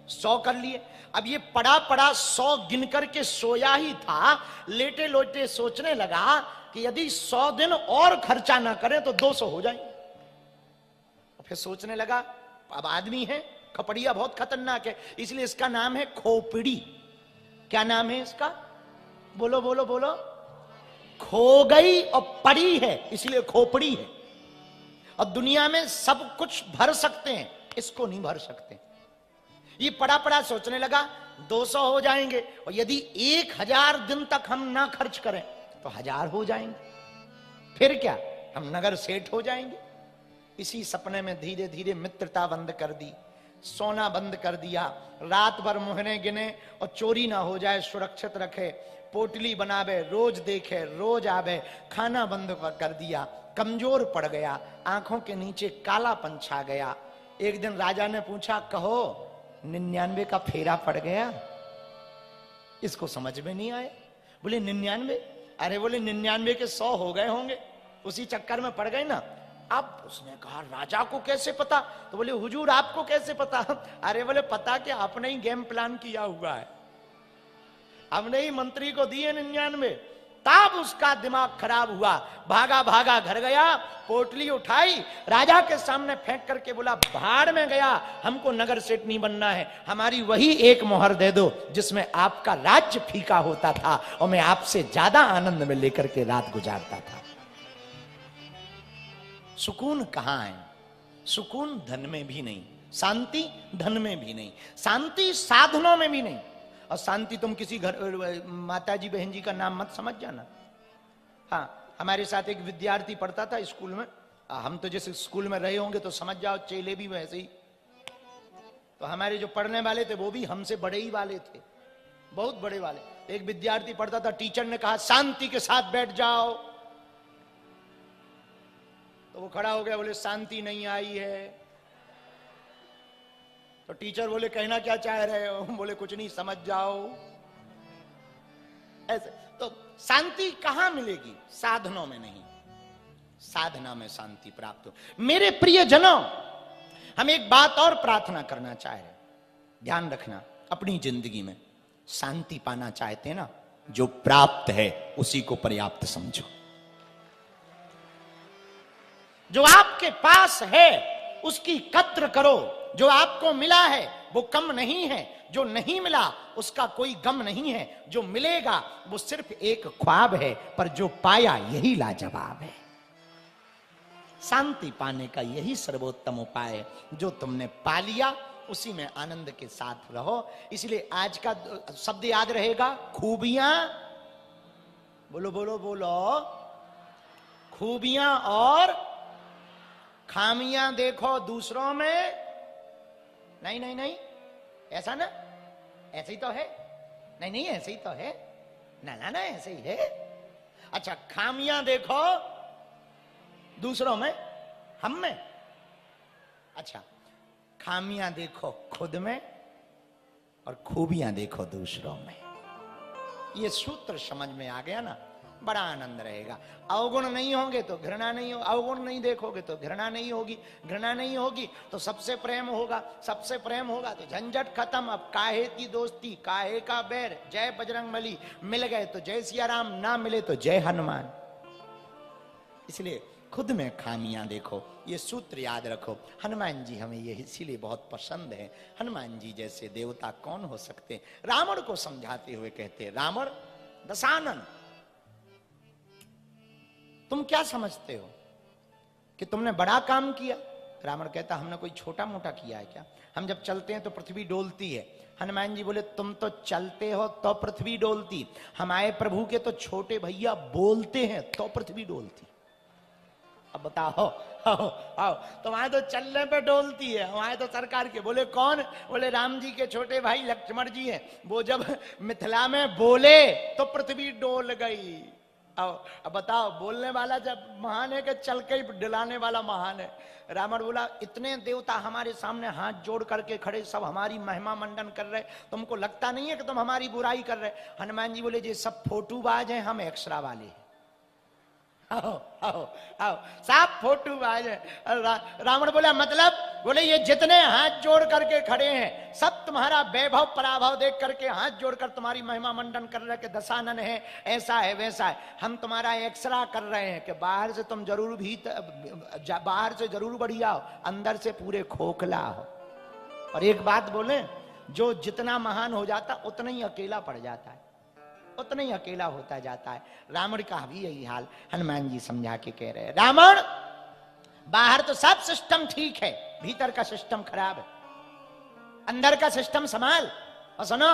100 कर लिए। अब ये पड़ा पड़ा 100 गिन करके सोया ही था, लेटे लोटे सोचने लगा कि यदि 100 दिन और खर्चा ना करें तो 200 हो जाएंगे। फिर सोचने लगा अब आदमी है, खपड़िया बहुत खतरनाक है, इसलिए इसका नाम है खोपड़ी। क्या नाम है इसका? बोलो बोलो बोलो। खो गई और पड़ी है इसलिए खोपड़ी है। और दुनिया में सब कुछ भर सकते हैं, इसको नहीं भर सकते। ये पड़ा पड़ा सोचने लगा 200 हो जाएंगे, और यदि 1000 दिन तक हम ना खर्च करें तो 1000 हो जाएंगे, फिर क्या हम नगर सेठ हो जाएंगे। इसी सपने में धीरे धीरे मित्रता बंद कर दी, सोना बंद कर दिया, रात भर मोहरे गिने और चोरी ना हो जाए सुरक्षित रखे, पोटली बनावे, रोज देखे रोज आवे, खाना बंद कर दिया। कमजोर पड़ गया, आंखों के नीचे कालापन छा गया। एक दिन राजा ने पूछा, कहो 99 का फेरा पड़ गया? इसको समझ में नहीं आया। बोले 99? अरे बोले 99 के 100 हो गए होंगे, उसी चक्कर में पड़ गए ना। अब उसने कहा राजा को कैसे पता? तो बोले हुजूर आपको कैसे पता? अरे बोले पता कि आपने ही गेम प्लान किया हुआ है, हमने ही मंत्री को दिए 99। तब उसका दिमाग खराब हुआ, भागा भागा घर गया, पोटली उठाई, राजा के सामने फेंक करके बोला भाड़ में गया, हमको नगर सेठ नहीं बनना है, हमारी वही एक मोहर दे दो जिसमें आपका राज्य फीका होता था और मैं आपसे ज्यादा आनंद में लेकर के रात गुजारता था। सुकून कहां है? सुकून धन में भी नहीं, शांति धन में भी नहीं, शांति साधनों में भी नहीं। और शांति तुम किसी घर माता जी बहन जी का नाम मत समझ जाना। हाँ, हमारे साथ एक विद्यार्थी पढ़ता था स्कूल में, हम तो जैसे स्कूल में रहे होंगे तो समझ जाओ, चेले भी वैसे ही। तो हमारे जो पढ़ने वाले थे वो भी हमसे बड़े ही वाले थे, बहुत बड़े वाले। एक विद्यार्थी पढ़ता था, टीचर ने कहा शांति के साथ बैठ जाओ, तो वो खड़ा हो गया, बोले शांति नहीं आई है। तो टीचर बोले कहना क्या चाह रहे हो? बोले कुछ नहीं, समझ जाओ। ऐसे तो शांति कहां मिलेगी? साधनों में नहीं, साधना में शांति प्राप्त हो। मेरे प्रिय जनों, हम एक बात और प्रार्थना करना चाह रहे हैं, ध्यान रखना, अपनी जिंदगी में शांति पाना चाहते हैं ना, जो प्राप्त है उसी को पर्याप्त समझो। जो आपके पास है उसकी कद्र करो, जो आपको मिला है वो कम नहीं है, जो नहीं मिला उसका कोई गम नहीं है, जो मिलेगा वो सिर्फ एक ख्वाब है, पर जो पाया यही लाजवाब है। शांति पाने का यही सर्वोत्तम उपाय है, जो तुमने पा लिया उसी में आनंद के साथ रहो। इसलिए आज का शब्द याद रहेगा, खूबियां, बोलो बोलो बोलो, खूबियां और खामियां देखो दूसरों में। नहीं नहीं नहीं, ऐसा ना, ऐसे ही तो है। नहीं नहीं, ऐसे ही तो है ना, ना ना, ऐसे ही है। अच्छा, खामियां देखो दूसरों में, हम में। अच्छा, खामियां देखो खुद में और खूबियां देखो दूसरों में। ये सूत्र समझ में आ गया ना, बड़ा आनंद रहेगा। अवगुण नहीं होंगे तो घृणा नहीं हो, अवगुण नहीं देखोगे तो घृणा नहीं होगी, घृणा नहीं होगी तो सबसे प्रेम होगा, सबसे प्रेम होगा तो झंझट खत्म। अब काहे की दोस्ती, काहे का बैर, जय बजरंगबली। मिल गए तो जय सिया राम, ना मिले तो जय हनुमान। इसलिए खुद में खामियां देखो, ये सूत्र याद रखो। हनुमान जी हमें ये इसीलिए बहुत पसंद है। हनुमान जी जैसे देवता कौन हो सकते? रावण को समझाते हुए कहते, रावण दशानन, तुम क्या समझते हो? कि तुमने बड़ा काम किया। रावण कहता हमने कोई छोटा मोटा किया है क्या? हम जब चलते हैं तो पृथ्वी डोलती है। हनुमान जी बोले तुम तो चलते हो तो पृथ्वी डोलती, हमारे प्रभु के तो छोटे भैया बोलते हैं तो पृथ्वी डोलती। अब बताओ, आओ आओ, तुम्हारे तो चलने पे डोलती है, हमारे तो सरकार के। बोले कौन? बोले राम जी के छोटे भाई लक्ष्मण जी हैं, वो जब मिथिला में बोले तो पृथ्वी डोल गई। अब बताओ, बोलने वाला जब महान है कि चल के डुलाने वाला महान है? रावण बोला इतने देवता हमारे सामने हाथ जोड़ करके खड़े, सब हमारी महिमा मंडन कर रहे, तुमको लगता नहीं है कि तुम हमारी बुराई कर रहे? हनुमान जी बोले ये सब फोटूबाज हैं, हम एक्स्ट्रा वाले हैं। आओ आओ आओ, सब फोटूबाज हैं। रावण बोला मतलब? बोले ये जितने हाथ जोड़ करके खड़े हैं सब तुम्हारा वैभव पराभव देख करके हाथ जोड़कर तुम्हारी महिमा मंडन कर रहे कि दशानन है, ऐसा है वैसा है। हम तुम्हारा एक्सरा कर रहे हैं कि बाहर से तुम जरूर बाहर से जरूर बढ़िया हो, अंदर से पूरे खोखला हो। और एक बात बोले, जो जितना महान हो जाता उतना ही अकेला पड़ जाता है, उतना ही अकेला होता जाता है। रावण का भी यही हाल। हनुमान जी समझा के कह रहे रावण बाहर तो सब सिस्टम ठीक है, भीतर का सिस्टम खराब है, अंदर का सिस्टम संभाल। और सुनो,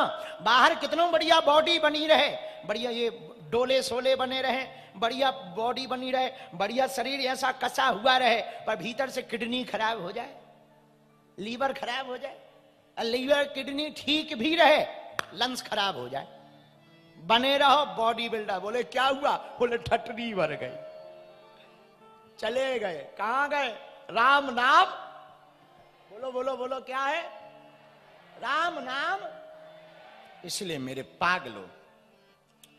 बाहर कितना बढ़िया बॉडी बनी रहे, बढ़िया ये डोले सोले बने रहे, बढ़िया बॉडी बनी रहे, बढ़िया शरीर ऐसा कसा हुआ रहे, पर भीतर से किडनी खराब हो जाए, लीवर खराब हो जाए, लीवर किडनी ठीक भी रहे, लंग्स खराब हो जाए, बने रहो बॉडी बिल्डर। बोले क्या हुआ? बोले ठटनी भर गई, चले गए। कहां गए? राम नाम। बोलो बोलो बोलो, क्या है? राम नाम। इसलिए मेरे पागलों,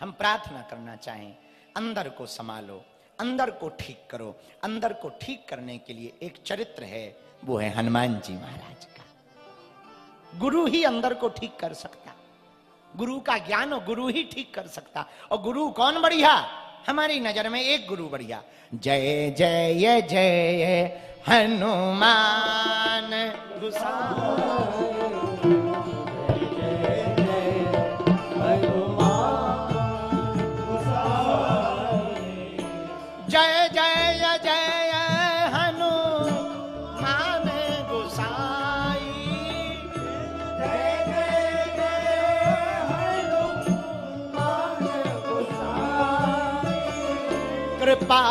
हम प्रार्थना करना चाहें, अंदर को संभालो, अंदर को ठीक करो। अंदर को ठीक करने के लिए एक चरित्र है, वो है हनुमान जी महाराज का। गुरु ही अंदर को ठीक कर सकता, गुरु का ज्ञान गुरु ही ठीक कर सकता। और गुरु कौन बढ़िया? हमारी नजर में एक गुरु बढ़िया। जय जय जय हनुमान गोसाई, जय जय जय हनुमान गोसाई, जय जय जय हनुमान गोसाई। कृपा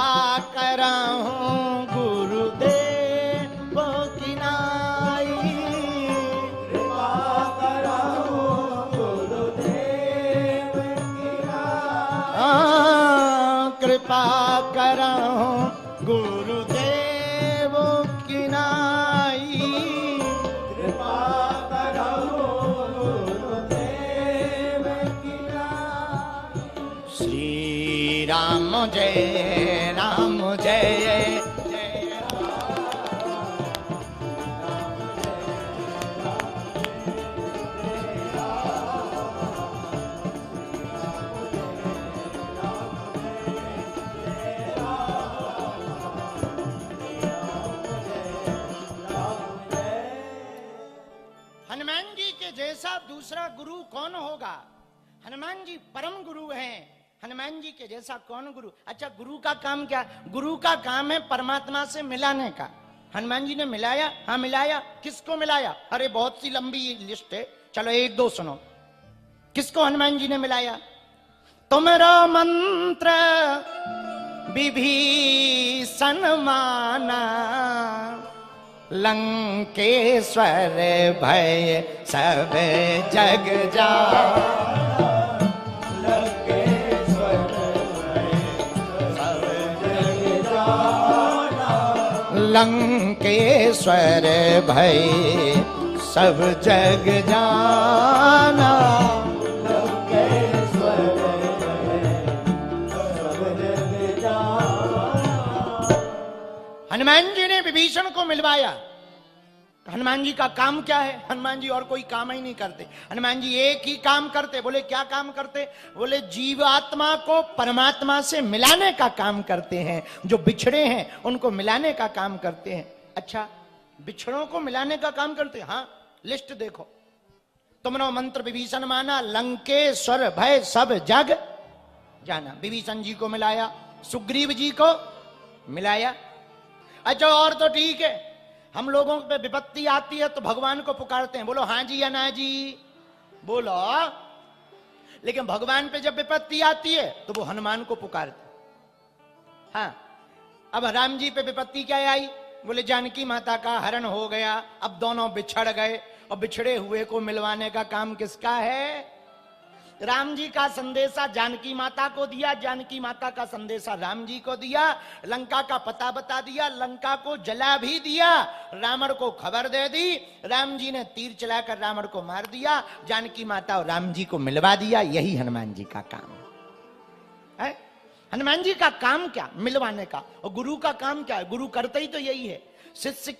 करहूं गुरुदेव की नाई, कृपा करहूं गुरुदेव की नाई, कृपा करहूं गुरुदेव की नाई, कृपा करहूं गुरुदेव की नाई। श्री राम जय राम जय जय हनुमान जी के जैसा दूसरा गुरु कौन होगा? हनुमान जी परम गुरु हैं, हनुमान जी के जैसा कौन गुरु? अच्छा, गुरु का काम क्या? गुरु का काम है परमात्मा से मिलाने का। हनुमान जी ने मिलाया? हाँ मिलाया। किसको मिलाया? अरे बहुत सी लंबी लिस्ट है, चलो एक दो सुनो। किसको हनुमान जी ने मिलाया? तुमरो मंत्र विभीषण माना, लंकेश्वर भय सब जग जाना, लंकेश्वर भय सब जग जाना, लंकेश्वर भय सब जग जाना। हनुमान जी ने विभीषण को मिलवाया। हनुमान जी का काम क्या है? हनुमान जी और कोई काम ही नहीं करते, हनुमान जी एक ही काम करते। बोले क्या काम करते? बोले जीवात्मा को परमात्मा से मिलाने का काम करते हैं, जो बिछड़े हैं उनको मिलाने का काम करते हैं। अच्छा, बिछड़ों को मिलाने का काम करते हैं? हाँ, लिस्ट देखो। तुमने मंत्र विभीषण माना, लंकेश्वर भय सब जग जाना। विभीषण जी को मिलाया, सुग्रीव जी को मिलाया, अच्छा और तो ठीक है, हम लोगों पे विपत्ति आती है तो भगवान को पुकारते हैं, बोलो हाँ जी या ना जी, बोलो। लेकिन भगवान पे जब विपत्ति आती है तो वो हनुमान को पुकारते। हाँ, अब राम जी पे विपत्ति क्या आई? बोले जानकी माता का हरण हो गया, अब दोनों बिछड़ गए, और बिछड़े हुए को मिलवाने का काम किसका है? राम जी का संदेशा जानकी माता को दिया, जानकी माता का संदेशा राम जी को दिया, लंका का पता बता दिया, लंका को जला भी दिया, रावण को खबर दे दी, राम जी ने तीर चलाकर रावण को मार दिया, जानकी माता और राम जी को मिलवा दिया। यही हनुमान जी का काम है। हनुमान जी का काम क्या? मिलवाने का। और गुरु का काम क्या है? गुरु करते ही तो यही है, शिष्य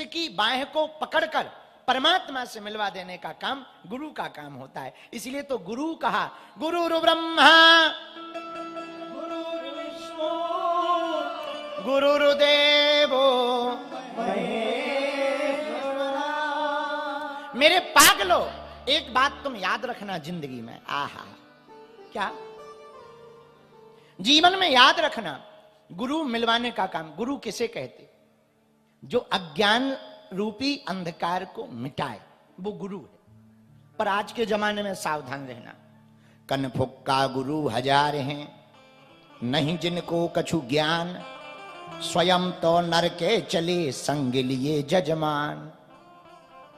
की बाह को पकड़कर परमात्मा से मिलवा देने का काम गुरु का काम होता है। इसलिए तो गुरु कहा, गुरुर् ब्रह्मा गुरुर्विष्णु गुरुर्देवो महेश्वरा। मेरे पागलो, एक बात तुम याद रखना जिंदगी में, आहा क्या जीवन में याद रखना, गुरु मिलवाने का काम। गुरु किसे कहते? जो अज्ञान रूपी अंधकार को मिटाए, वो गुरु है। पर आज के जमाने में सावधान रहना, कन फुक्का गुरु हजार हैं, नहीं जिनको कछु ज्ञान, स्वयं तो नर के चले संग लिए जजमान।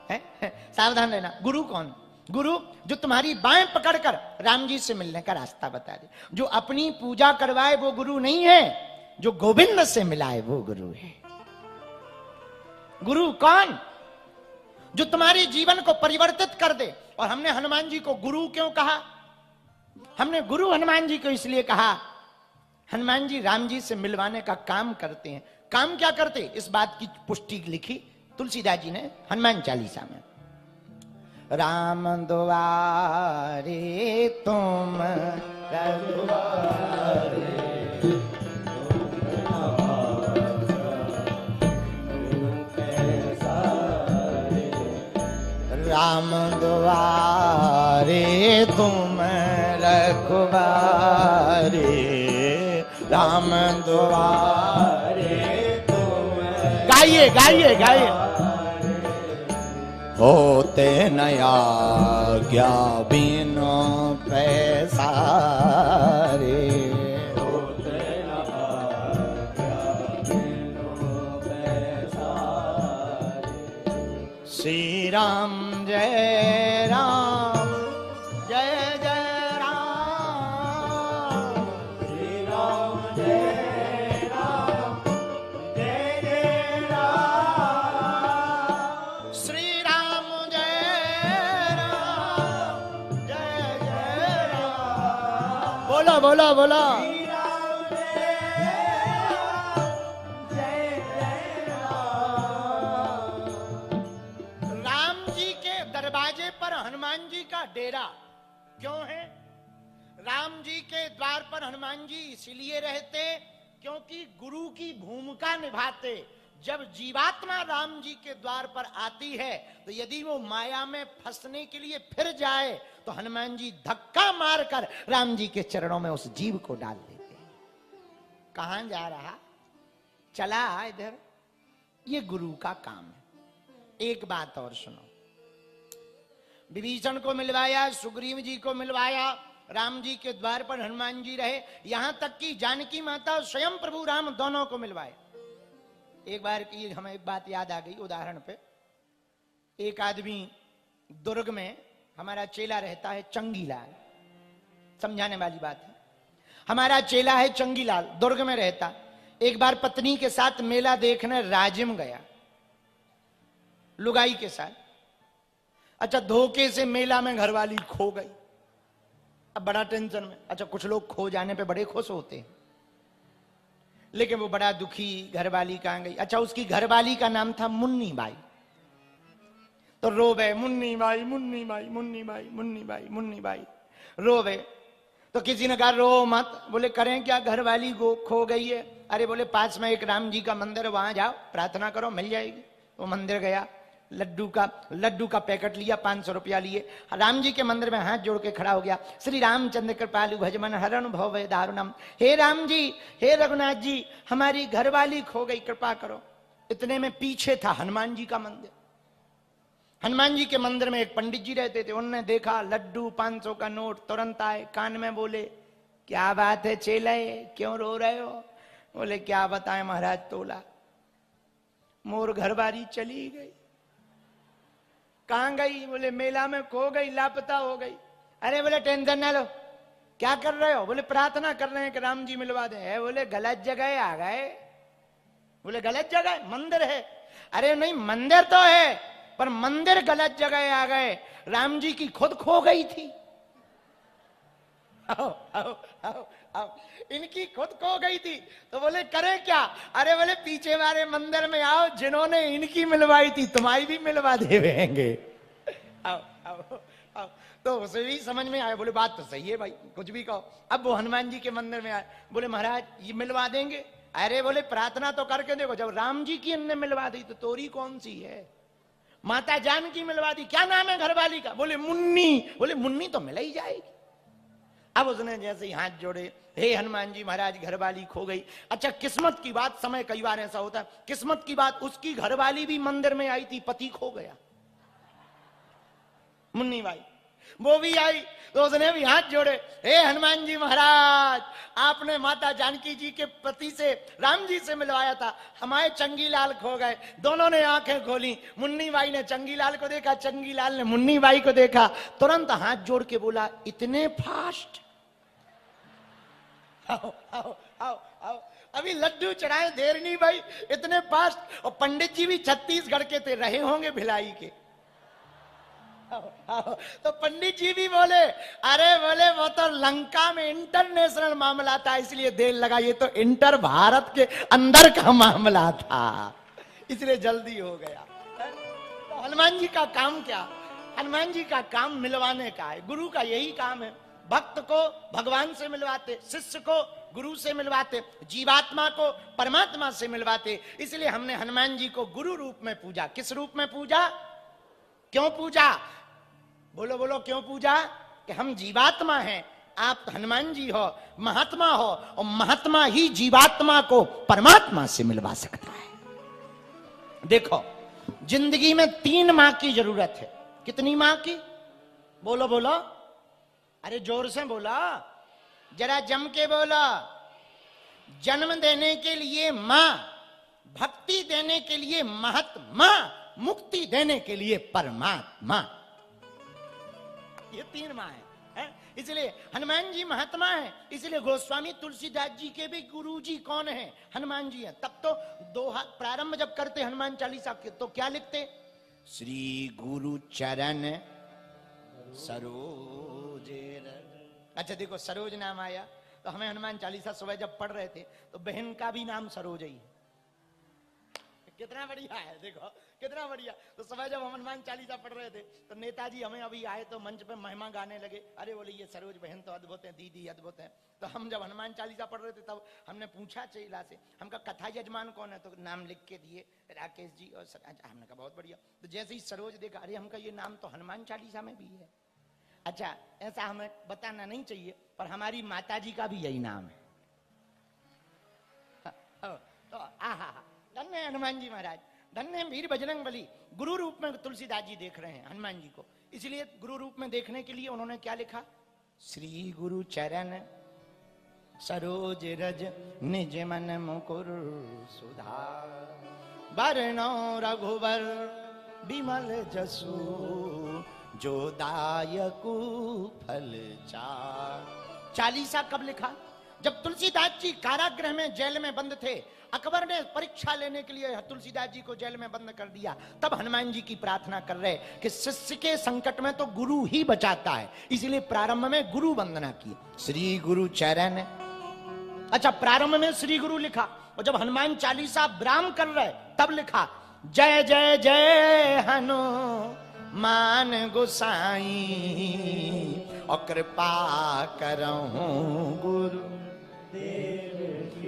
सावधान रहना। गुरु कौन? गुरु जो तुम्हारी बाएं पकड़कर राम जी से मिलने का रास्ता बता दे, जो अपनी पूजा करवाए वो गुरु नहीं है, जो गोविंद से मिलाए वो गुरु है। गुरु कौन? जो तुम्हारे जीवन को परिवर्तित कर दे। और हमने हनुमान जी को गुरु क्यों कहा? हमने गुरु हनुमान जी को इसलिए कहा, हनुमान जी राम जी से मिलवाने का काम करते हैं। काम क्या करते? इस बात की पुष्टि लिखी तुलसीदास जी ने हनुमान चालीसा में। राम दुआरे तुम रघुवारे, राम दुआरे तुम रखवारे, राम दुआरे तुम। गाइए गाइए गाइए। होते नया क्या बिनो पैसारे, होते नया क्या बिनो पैसारे। श्री राम जय राम, जय जय राम, श्री राम जय राम, जय जय राम, श्री राम जय राम, जय जय राम। बोलो बोलो बोलो। दरवाजे पर हनुमान जी का डेरा क्यों है? राम जी के द्वार पर हनुमान जी इसलिए रहते क्योंकि गुरु की भूमिका निभाते। जब जीवात्मा राम जी के द्वार पर आती है तो यदि वो माया में फंसने के लिए फिर जाए तो हनुमान जी धक्का मारकर राम जी के चरणों में उस जीव को डाल देते हैं। कहां जा रहा? चला इधर। ये गुरु का काम है। एक बात और सुनो, विभीषण को मिलवाया, सुग्रीव जी को मिलवाया, राम जी के द्वार पर हनुमान जी रहे, यहां तक कि जानकी माता और स्वयं प्रभु राम दोनों को मिलवाए। एक बार की हमें एक बात याद आ गई उदाहरण पे। एक आदमी दुर्ग में, हमारा चेला रहता है चंगीलाल, समझाने वाली बात है, हमारा चेला है चंगीलाल, दुर्ग में रहता। एक बार पत्नी के साथ मेला देखने राजिम गया, लुगाई के साथ। अच्छा, धोखे से मेला में घरवाली खो गई। अब बड़ा टेंशन में। अच्छा, कुछ लोग खो जाने पे बड़े खुश होते हैं, लेकिन वो बड़ा दुखी, घरवाली कहां गई। अच्छा, उसकी घरवाली का नाम था मुन्नी बाई। तो रोवे, मुन्नी बाई मुन्नी बाई मुन्नी बाई मुन्नी बाई मुन्नी बाई, रोवे। तो किसी ने कहा रो मत। बोले करें क्या, घरवाली खो गई है। अरे बोले पास में एक राम जी का मंदिर है, वहां जाओ प्रार्थना करो, मिल जाएगी। वो मंदिर गया, लड्डू का पैकेट लिया, 500 रुपया लिए, राम जी के मंदिर में हाथ जोड़ के खड़ा हो गया। श्री रामचंद्र कृपालु भजमन हरण भव दारुणम, हे राम जी, हे रघुनाथ जी, हमारी घरवाली खो गई, कृपा करो। इतने में पीछे था हनुमान जी का मंदिर। हनुमान जी के मंदिर में एक पंडित जी रहते थे, उन्होंने देखा लड्डू, 500 का नोट, तुरंत आए, कान में बोले, क्या बात है चेले, क्यों रो रहे हो? बोले क्या बताएं महाराज, तोला मोर घरवाली चली गई। कहां गई? बोले मेला में खो गई, लापता हो गई। अरे बोले टेंशन ना लो, क्या कर रहे हो? बोले प्रार्थना कर रहे हैं कि राम जी मिलवा दे। बोले गलत जगह आ गए। बोले गलत जगह? मंदिर है। अरे नहीं, मंदिर तो है, पर मंदिर गलत जगह आ गए, राम जी की खुद खो गई थी। आओ आओ आओ आओ, इनकी खुद खो गई थी। तो बोले करे क्या? अरे बोले पीछे वाले मंदिर में आओ, जिन्होंने इनकी मिलवाई थी तुम्हारी भी मिलवा देंगे। आओ आओ आओ। तो उसे भी समझ में आया, बोले बात तो सही है भाई, कुछ भी कहो। अब वो हनुमान जी के मंदिर में आए, बोले महाराज ये मिलवा देंगे? अरे बोले प्रार्थना तो करके देखो, जब राम जी की इनने मिलवा दी तो तोरी कौन सी है? माता जानकी मिलवा दी। क्या नाम है घरवाली का? बोले मुन्नी। बोले मुन्नी तो मिल ही जाएगी। अब उसने जैसे ही हाथ जोड़े, हे हनुमान जी महाराज घरवाली खो गई। अच्छा किस्मत की बात, समय कई बार ऐसा होता है, किस्मत की बात, उसकी घरवाली भी मंदिर में आई थी, पति खो गया, मुन्नी बाई, वो भी आई। तो उसने भी हाथ जोड़े, हे हनुमान जी महाराज, आपने माता जानकी जी के पति से, राम जी से मिलवाया था, हमारे चंगीलाल खो गए। दोनों ने आंखें खोली, मुन्नी बाई ने चंगीलाल को देखा, चंगीलाल ने मुन्नी बाई को देखा, तुरंत हाथ जोड़ के बोला, इतने फास्ट? आओ आओ आओ आओ, अभी लड्डू चढ़ाए, देर नहीं भाई, इतने फास्ट। और पंडित जी भी छत्तीसगढ़ के थे, रहे होंगे भिलाई के। तो पंडित जी भी बोले, अरे बोले वो तो लंका में इंटरनेशनल मामला था, इसलिए देर लगा, ये तो इंटर भारत के अंदर का मामला था, इसलिए जल्दी हो गया। तो हनुमान जी का काम क्या? हनुमान जी का काम मिलवाने का है। गुरु का यही काम है, भक्त को भगवान से मिलवाते, शिष्य को गुरु से मिलवाते, जीवात्मा को परमात्मा से मिलवाते। इसलिए हमने हनुमान जी को गुरु रूप में पूजा। किस रूप में पूजा? क्यों पूजा? बोलो बोलो, क्यों पूजा? कि हम जीवात्मा हैं, आप हनुमान जी हो, महात्मा हो, और महात्मा ही जीवात्मा को परमात्मा से मिलवा सकता है। देखो जिंदगी में 3 माँ की जरूरत है। कितनी माँ की? बोलो बोलो, अरे जोर से बोला, जरा जम के बोला। जन्म देने के लिए माँ, भक्ति देने के लिए महात्मा, मुक्ति देने के लिए परमात्मा। ये 3 माँ है? इसलिए हनुमान जी महात्मा है। इसलिए गोस्वामी तुलसीदास जी के भी गुरु जी कौन है? हनुमान जी है। तब तो दोहा प्रारंभ जब करते हनुमान चालीसा के, तो क्या लिखते? श्री गुरु चरण सरोज। अच्छा देखो, सरोज नाम आया तो हमें हनुमान चालीसा सुबह जब पढ़ रहे थे तो बहन का भी नाम सरोज ही है। कितना बढ़िया है, देखो कितना बढ़िया। तो सुबह जब हम हनुमान चालीसा पढ़ रहे थे तो नेताजी हमें अभी आए तो मंच पे महिमा गाने लगे। अरे बोले ये सरोज बहन तो अद्भुत है, दीदी अद्भुत है। तो हम जब हनुमान चालीसा पढ़ रहे थे तब हमने पूछा चेला से, हमका कथा यजमान कौन है? तो नाम लिख के दिए, राकेश जी और हमने कहा बहुत बढ़िया। तो जैसे ही सरोज देखा, अरे हमका ये नाम तो हनुमान चालीसा में भी है। अच्छा ऐसा हमें बताना नहीं चाहिए, पर हमारी माता जी का भी यही नाम है। तो आहा, धन्य हनुमान जी महाराज, धन्य वीर बजरंग बली। गुरु रूप में तुलसीदास जी देख रहे हैं हनुमान जी को, इसलिए गुरु रूप में देखने के लिए उन्होंने क्या लिखा? श्री गुरु चरण सरोज रज निज मन मुकुर सुधार, बरनो रघुवर विमल जसु, जो दायकु फल चार। चालीसा कब लिखा? जब तुलसीदास जी कारागृह में, जेल में बंद थे, अकबर ने परीक्षा लेने के लिए तुलसीदास जी को जेल में बंद कर दिया। तब हनुमान जी की प्रार्थना कर रहे कि शिष्य के संकट में तो गुरु ही बचाता है, इसलिए प्रारंभ में गुरु वंदना की, श्री गुरु चरण। अच्छा प्रारंभ में श्री गुरु लिखा, और जब हनुमान चालीसा विराम कर रहे तब लिखा जय जय जय हनुमान गोसाई, और कृपा करहूं गुरु।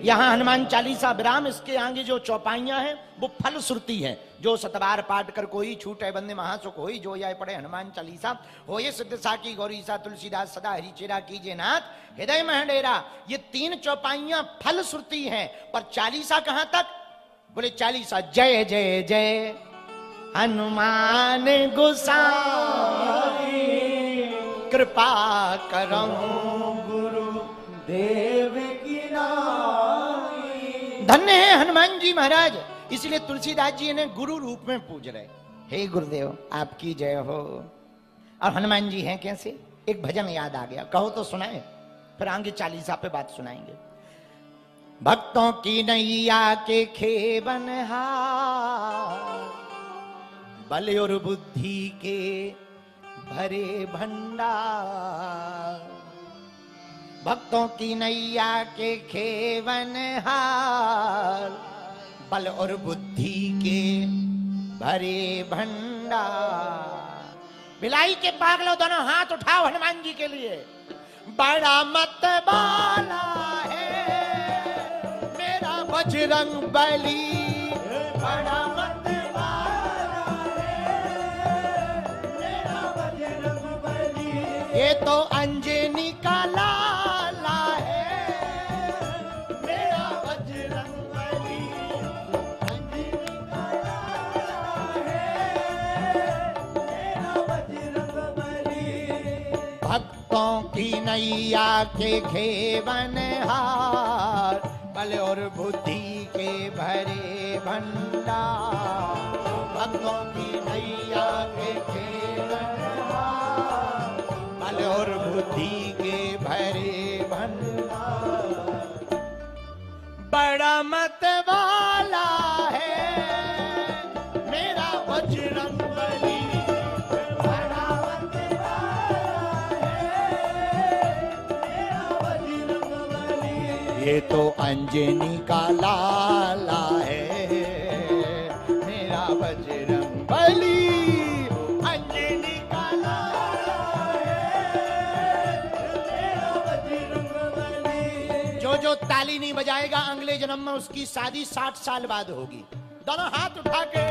यहां हनुमान चालीसा विराम, इसके आगे जो चौपाइयां हैं वो फल श्रुति है। जो सतबार पाठ कर कोई छूटे बंदे महासुख होई, जो जाए पढ़े हनुमान चालीसा होये सिद्ध साकी गौरीसा तुलसीदास सदा हरिचेरा कीजे नाथ हृदय में डेरा। ये 3 चौपाइयां फल श्रुति हैं, पर चालीसा कहां तक? बोले चालीसा जय जय जय हनुमान गोसाई कृपा करम गुरु देव की नाई। धन्य है हनुमान जी महाराज, इसलिए तुलसीदास जी ने गुरु रूप में पूज रहे। हे गुरुदेव आपकी जय हो। और हनुमान जी हैं कैसे? एक भजन याद आ गया, कहो तो सुनाए, फिर आगे चालीसा पे बात सुनाएंगे। भक्तों की नैया के खेवनहार, बल और बुद्धि के भरे भंडार। भक्तों की नैया के खेवनहार, बल और बुद्धि के भरे भंडार। भिलाई के पागलों दोनों हाथ उठाओ हनुमान जी के लिए। बड़ा मतवाला है मेरा बजरंग बली, बड़ा मतवाला है मेरा बजरंग बली। ये तो अंजनी का लाला है मेरा बजरंग बली, अंजनी का लाला है मेरा बजरंग बली। भक्तों की नैया के खेवनहार, बल और बुद्धि के भरे भंडार। भक्तों की नैया के खेवनहार, बल और बुद्धि के भरे भंडार। बड़ा मतवाला है मेरा बजरंग बली, बड़ा मतवाला है मेरा बजरंग बली। ये तो अंजनी का लाला है मेरा बजरंग बली, अंजनी का लाला है मेरा बजरंग बली। जो ताली नहीं बजाएगा अगले जन्म में उसकी शादी 60 साल बाद होगी। दोनों हाथ उठा के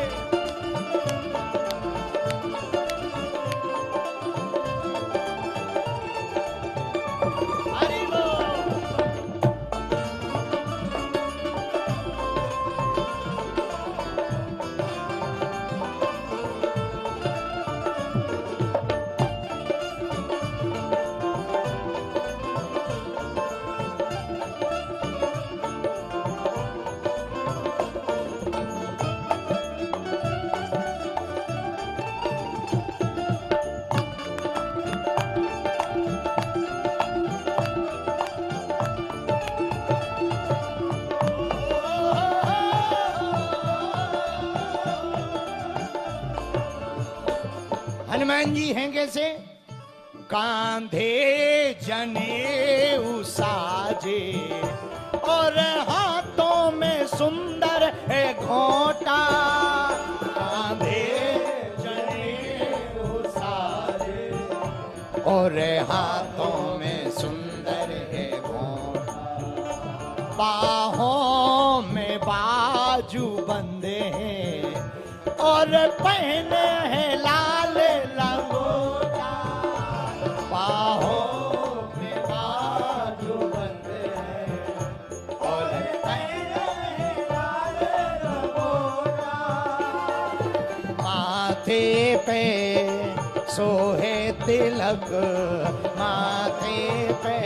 हनुमान जी हैं कैसे? कांधे जनेऊ साजे और हाथों में सुंदर है घोंटा। कांधे जनेऊ साजे और हाथों में सुंदर है घोंटा। बाहों में बाजू बंदे हैं और पहने हैं लाल लंगोटा। बाहों में बाजू बंदे हैं और पहने हैं लाल लंगोटा। माथे पे सोहे तिलक, माथे पे